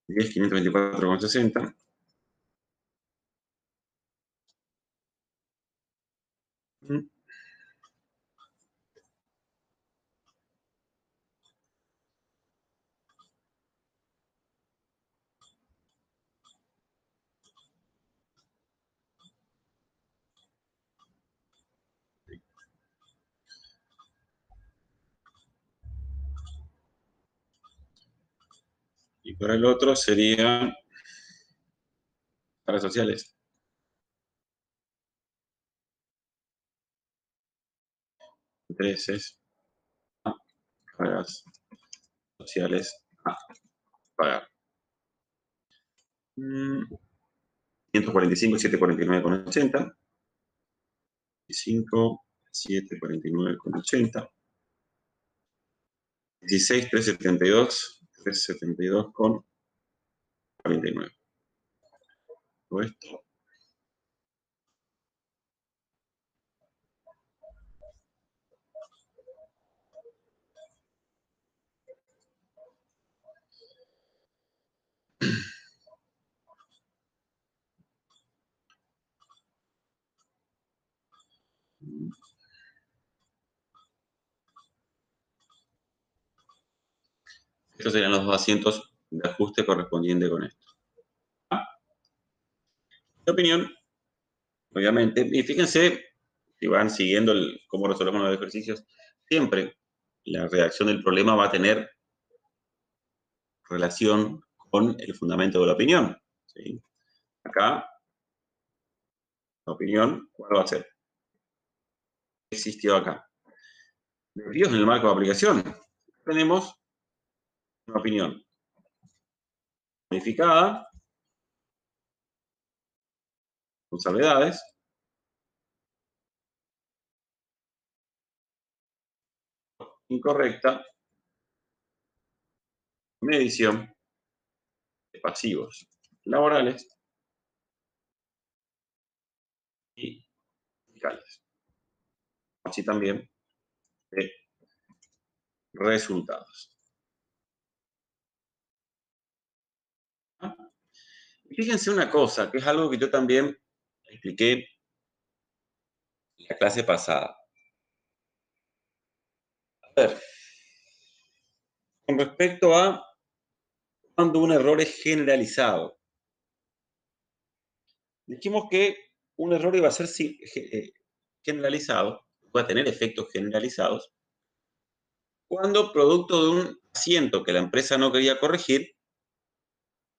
10.524,60. Y para el otro serían redes sociales. Intereses a cargas sociales a pagar. 145, 749,80. 5, 749,80. 16, 372, 372,49. Todo esto. Estos serían los dos asientos de ajuste correspondiente con esto. Mi opinión, obviamente, y fíjense, si van siguiendo cómo resolvemos los ejercicios, siempre la redacción del problema va a tener relación con el fundamento de la opinión. ¿Sí? Acá, la opinión, ¿cuál va a ser? ¿Qué existió acá? Desvíos en el marco de aplicación. Tenemos una opinión modificada, con salvedades, incorrecta, medición de pasivos laborales y fiscales. Así también de resultados. Fíjense una cosa, que es algo que yo también expliqué en la clase pasada. A ver, con respecto a cuando un error es generalizado. Dijimos que un error iba a ser generalizado, va a tener efectos generalizados, cuando producto de un asiento que la empresa no quería corregir,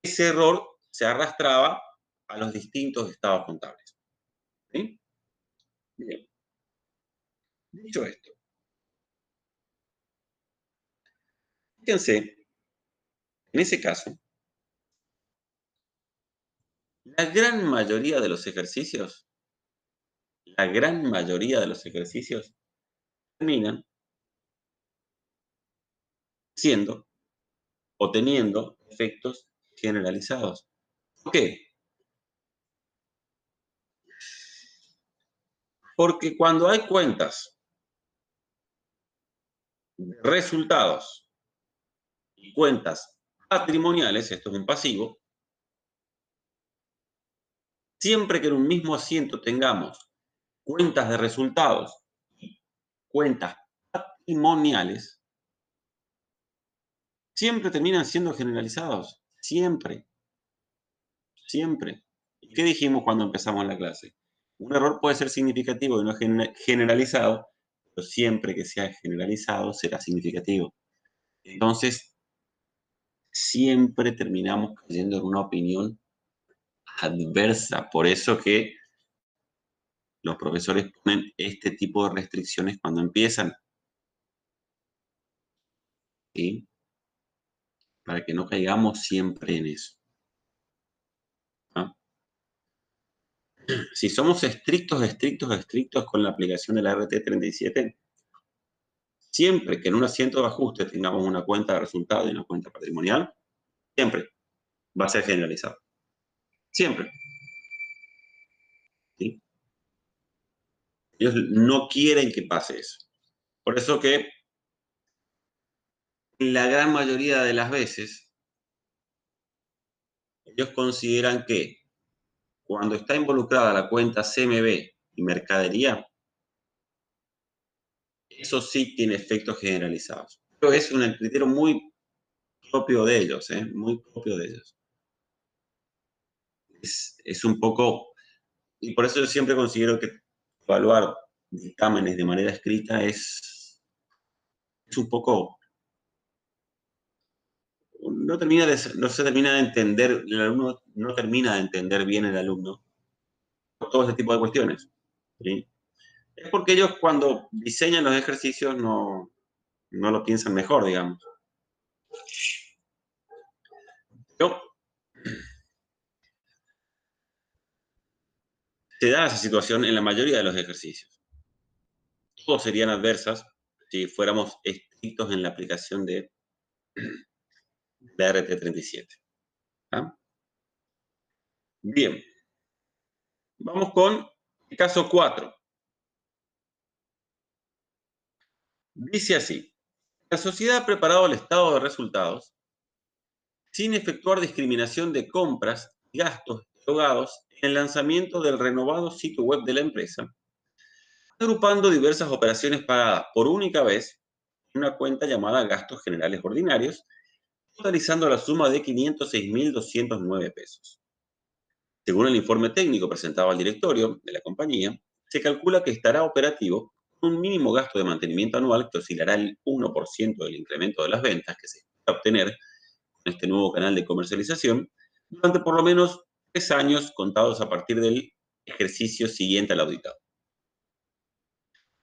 ese error se arrastraba a los distintos estados contables. ¿Sí? Bien. Dicho esto, fíjense, en ese caso, la gran mayoría de los ejercicios, terminan siendo o teniendo efectos generalizados. ¿Por qué? Porque cuando hay cuentas de resultados y cuentas patrimoniales, esto es un pasivo, siempre que en un mismo asiento tengamos cuentas de resultados y cuentas patrimoniales, siempre terminan siendo generalizados. Siempre, siempre. ¿Y qué dijimos cuando empezamos la clase? Un error puede ser significativo y no generalizado, pero siempre que sea generalizado será significativo. Entonces, siempre terminamos cayendo en una opinión adversa. Por eso que los profesores ponen este tipo de restricciones cuando empiezan, ¿sí? Para que no caigamos siempre en eso, ¿no? Si somos estrictos con la aplicación de la RT37, siempre que en un asiento de ajuste tengamos una cuenta de resultado y una cuenta patrimonial, siempre va a ser generalizado. Siempre. ¿Sí? Ellos no quieren que pase eso. Por eso que la gran mayoría de las veces, ellos consideran que cuando está involucrada la cuenta CMB y mercadería, eso sí tiene efectos generalizados. Pero es un criterio muy propio de ellos, ¿eh? Muy propio de ellos. Es un poco, y por eso yo siempre considero que evaluar dictámenes de manera escrita es un poco, no se termina de entender, el alumno no termina de entender bien el alumno todo ese tipo de cuestiones, ¿sí? Es porque ellos cuando diseñan los ejercicios no lo piensan mejor, digamos. Pero se da esa situación en la mayoría de los ejercicios. Todos serían adversas si fuéramos estrictos en la aplicación de la RT37. ¿Ah? Bien, vamos con el caso 4. Dice así: la sociedad ha preparado el estado de resultados sin efectuar discriminación de compras y gastos erogados en el lanzamiento del renovado sitio web de la empresa, agrupando diversas operaciones pagadas por única vez en una cuenta llamada gastos generales ordinarios, totalizando la suma de 506.209 pesos. Según el informe técnico presentado al directorio de la compañía, se calcula que estará operativo con un mínimo gasto de mantenimiento anual que oscilará el 1% del incremento de las ventas que se espera obtener con este nuevo canal de comercialización durante por lo menos 3 años contados a partir del ejercicio siguiente al auditado.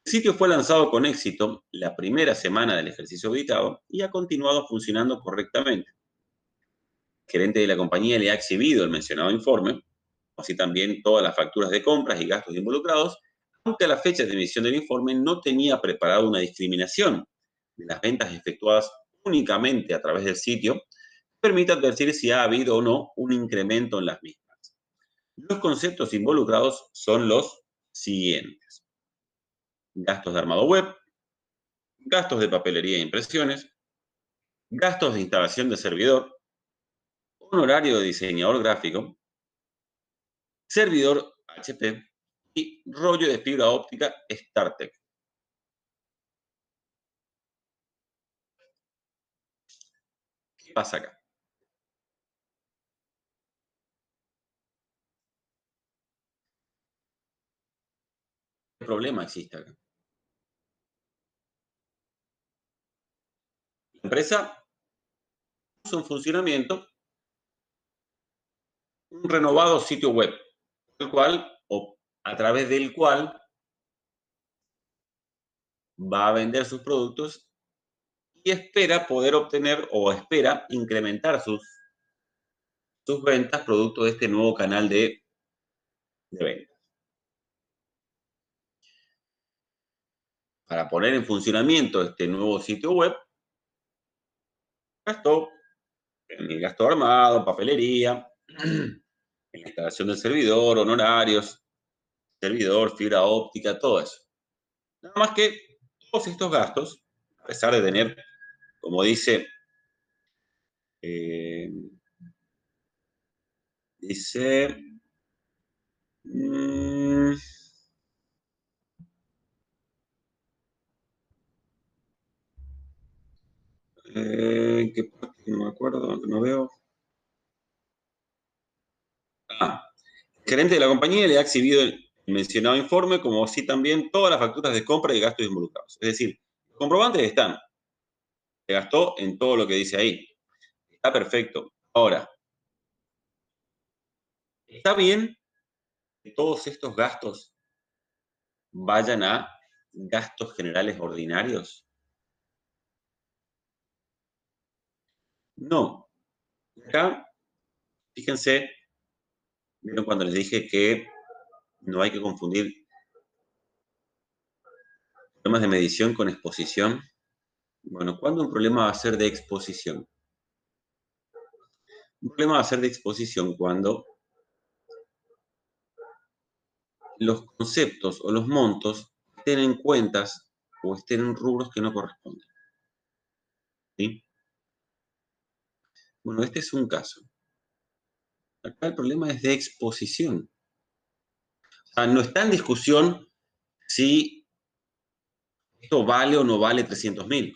El sitio fue lanzado con éxito la primera semana del ejercicio auditado y ha continuado funcionando correctamente. El gerente de la compañía le ha exhibido el mencionado informe, así también todas las facturas de compras y gastos involucrados, aunque a la fecha de emisión del informe no tenía preparado una discriminación de las ventas efectuadas únicamente a través del sitio, permite advertir si ha habido o no un incremento en las mismas. Los conceptos involucrados son los siguientes: gastos de armado web, gastos de papelería e impresiones, gastos de instalación de servidor, honorario de diseñador gráfico, servidor HP y rollo de fibra óptica StarTech. ¿Qué pasa acá? ¿Qué problema existe acá? La empresa puso en funcionamiento un renovado sitio web, el cual, o a través del cual va a vender sus productos y espera poder obtener o espera incrementar sus ventas producto de este nuevo canal de ventas. Para poner en funcionamiento este nuevo sitio web, gastó en el gasto armado, papelería, en la instalación del servidor, honorarios, servidor, fibra óptica, todo eso. Nada más que todos estos gastos, a pesar de tener, como dice, eh, dice, mmm, ¿En qué parte? No me acuerdo, no veo. Ah, el gerente de la compañía le ha exhibido el mencionado informe, como así también todas las facturas de compra y gastos involucrados. Es decir, los comprobantes están. Se gastó en todo lo que dice ahí. Está perfecto. Ahora, ¿está bien que todos estos gastos vayan a gastos generales ordinarios? No. Acá, fíjense, vieron cuando les dije que no hay que confundir problemas de medición con exposición. Bueno, ¿cuándo un problema va a ser de exposición? Un problema va a ser de exposición cuando los conceptos o los montos estén en cuentas o estén en rubros que no corresponden. ¿Sí? Bueno, este es un caso. Acá el problema es de exposición. O sea, no está en discusión si esto vale o no vale 300.000.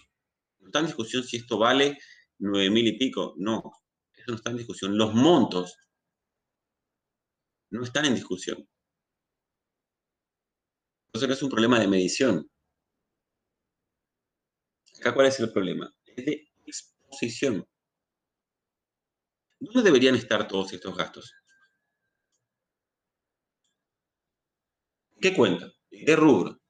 No está en discusión si esto vale 9.000 y pico. No, eso no está en discusión. Los montos no están en discusión. Entonces no es un problema de medición. Acá, ¿cuál es el problema? Es de exposición. ¿Dónde deberían estar todos estos gastos? ¿Qué cuenta? ¿En qué rubro?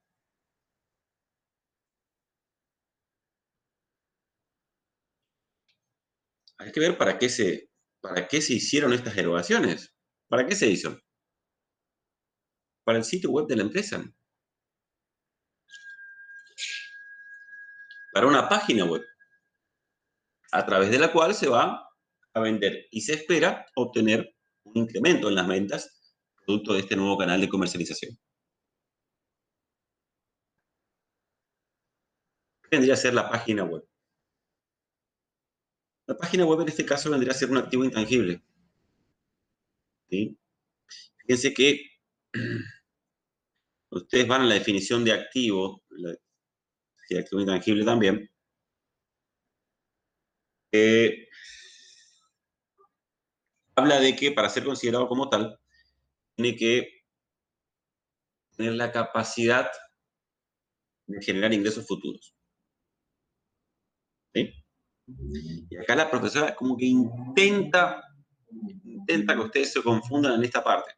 Hay que ver para qué se hicieron estas erogaciones. ¿Para qué se hizo? Para el sitio web de la empresa. Para una página web, a través de la cual se va a vender y se espera obtener un incremento en las ventas producto de este nuevo canal de comercialización. ¿Qué vendría a ser la página web? La página web en este caso vendría a ser un activo intangible. ¿Sí? Fíjense que ustedes van a la definición de activo, de activo intangible también, habla de que para ser considerado como tal, tiene que tener la capacidad de generar ingresos futuros. ¿Sí? Y acá la profesora como que intenta que ustedes se confundan en esta parte.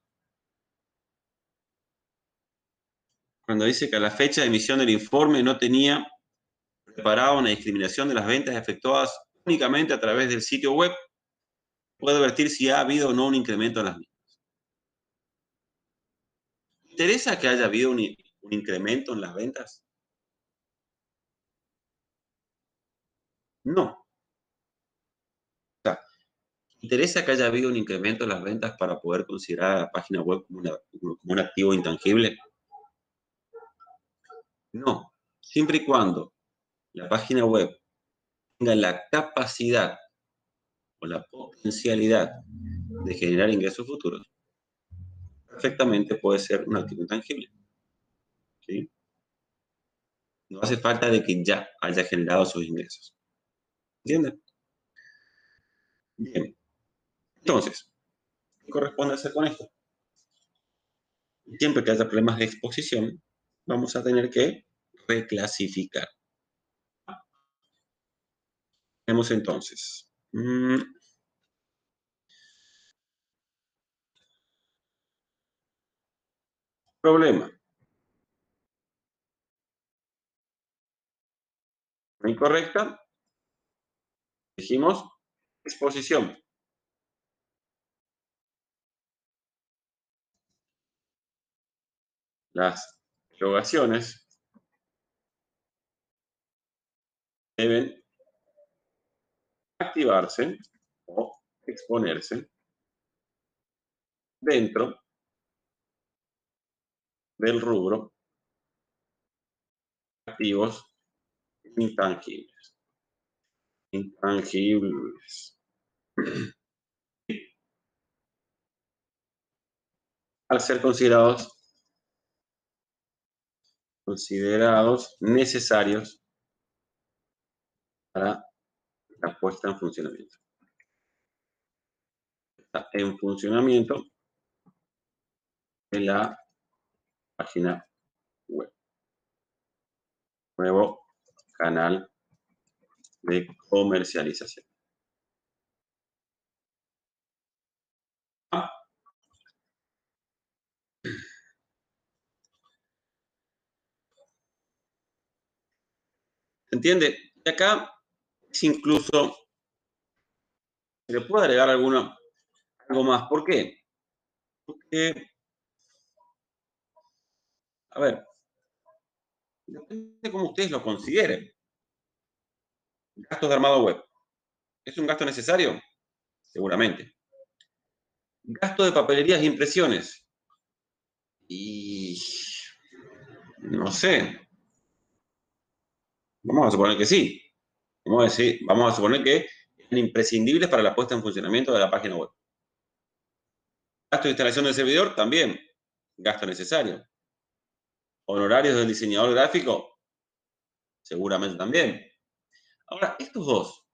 Cuando dice que a la fecha de emisión del informe no tenía preparada una discriminación de las ventas efectuadas únicamente a través del sitio web, puede advertir si ha habido o no un incremento en las mismas. ¿Interesa que haya habido un incremento en las ventas? No. O sea, ¿interesa que haya habido un incremento en las ventas para poder considerar a la página web como un activo intangible? No. Siempre y cuando la página web tenga la capacidad o la potencialidad de generar ingresos futuros, perfectamente puede ser un activo intangible. ¿Sí? No hace falta de que ya haya generado sus ingresos. ¿Entienden? Bien. Entonces, ¿qué corresponde hacer con esto? Siempre que haya problemas de exposición, vamos a tener que reclasificar. Tenemos entonces problema. Incorrecta, dijimos exposición. Las erogaciones deben activarse o exponerse dentro del rubro activos intangibles. Intangibles. Al ser considerados necesarios para la puesta en funcionamiento. Está en funcionamiento en la página web. Nuevo canal de comercialización. ¿Se entiende? Y acá es incluso, se le puede agregar algo más. ¿Por qué? Porque, a ver, depende de cómo ustedes lo consideren. Gastos de armado web. ¿Es un gasto necesario? Seguramente. Gasto de papelerías e impresiones. Y no sé. Vamos a suponer que sí. Vamos a suponer que son imprescindibles para la puesta en funcionamiento de la página web. Gasto de instalación del servidor, también. Gasto necesario. Honorarios del diseñador gráfico, seguramente también. Ahora, estos dos.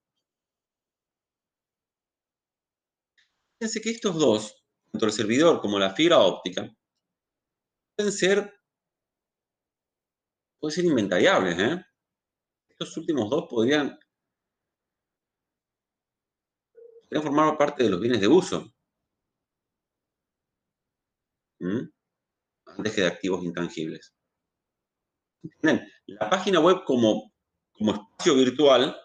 Fíjense que estos dos, tanto el servidor como la fibra óptica, pueden ser inventariables, ¿eh? Estos últimos dos podrían formar parte de los bienes de uso. Antes que de activos intangibles. ¿Entienden? La página web como espacio virtual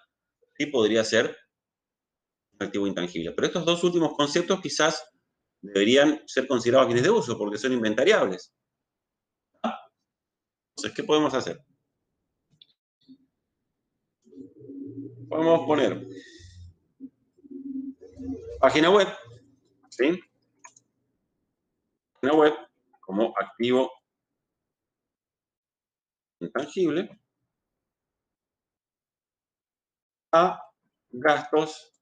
sí podría ser un activo intangible. Pero estos dos últimos conceptos quizás deberían ser considerados bienes de uso porque son inventariables. Entonces, ¿qué podemos hacer? Podemos poner página web, ¿sí? Página web como activo intangible a gastos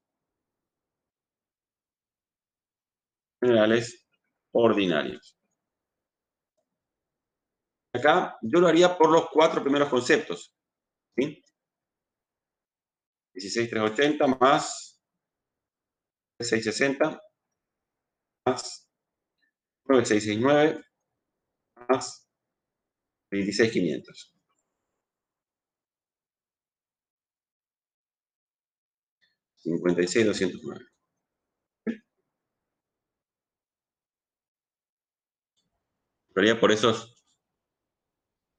generales ordinarios. Acá yo lo haría por los 4 primeros conceptos, ¿sí? 16.380 más 660 más 9669 más 26.500. 56.209. Lo haría por esos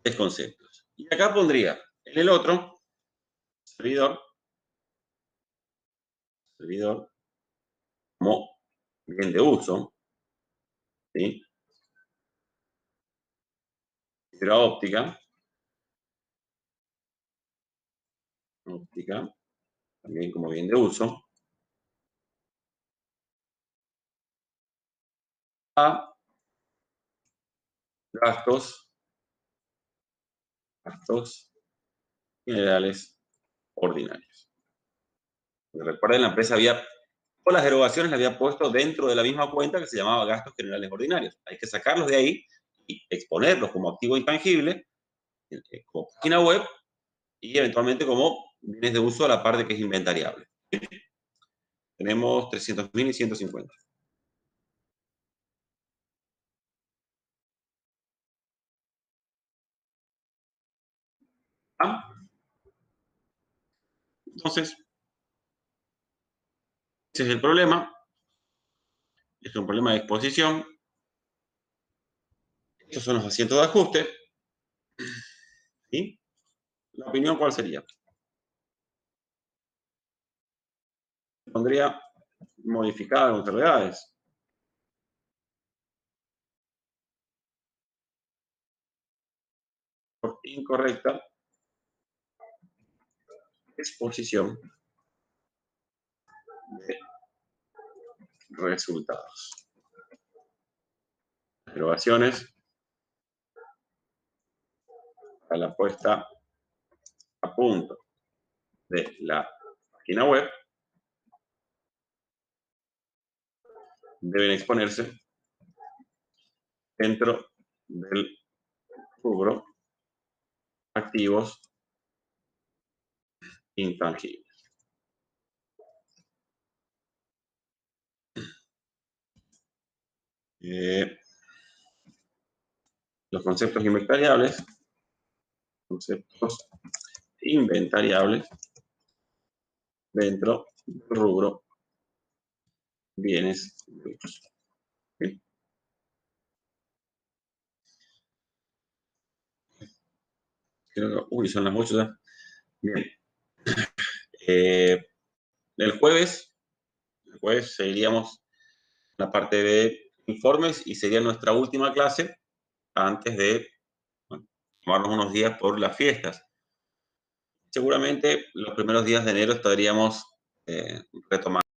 3 conceptos. Y acá pondría en el otro servidor como bien de uso, ¿sí? Fibra óptica, también como bien de uso, a gastos generales ordinarios. Recuerden, la empresa había, o las derogaciones las había puesto dentro de la misma cuenta que se llamaba gastos generales ordinarios. Hay que sacarlos de ahí y exponerlos como activo intangible, como página web, y eventualmente como bienes de uso a la parte que es inventariable. Tenemos 300.000 y 150. ¿Ah? Entonces, ese es el problema. Es un problema de exposición. Estos son los asientos de ajuste. ¿Sí? ¿La opinión cuál sería? Pondría modificada con salvedades. Por incorrecta exposición de resultados. Derogaciones a la puesta a punto de la página web deben exponerse dentro del rubro activos intangibles. Los conceptos inventariables. Conceptos inventariables dentro del rubro bienes brutos. ¿Sí? Uy, son las 8 ya. Bien. El jueves seguiríamos la parte de informes y sería nuestra última clase antes de tomarnos unos días por las fiestas. Seguramente los primeros días de enero estaríamos retomando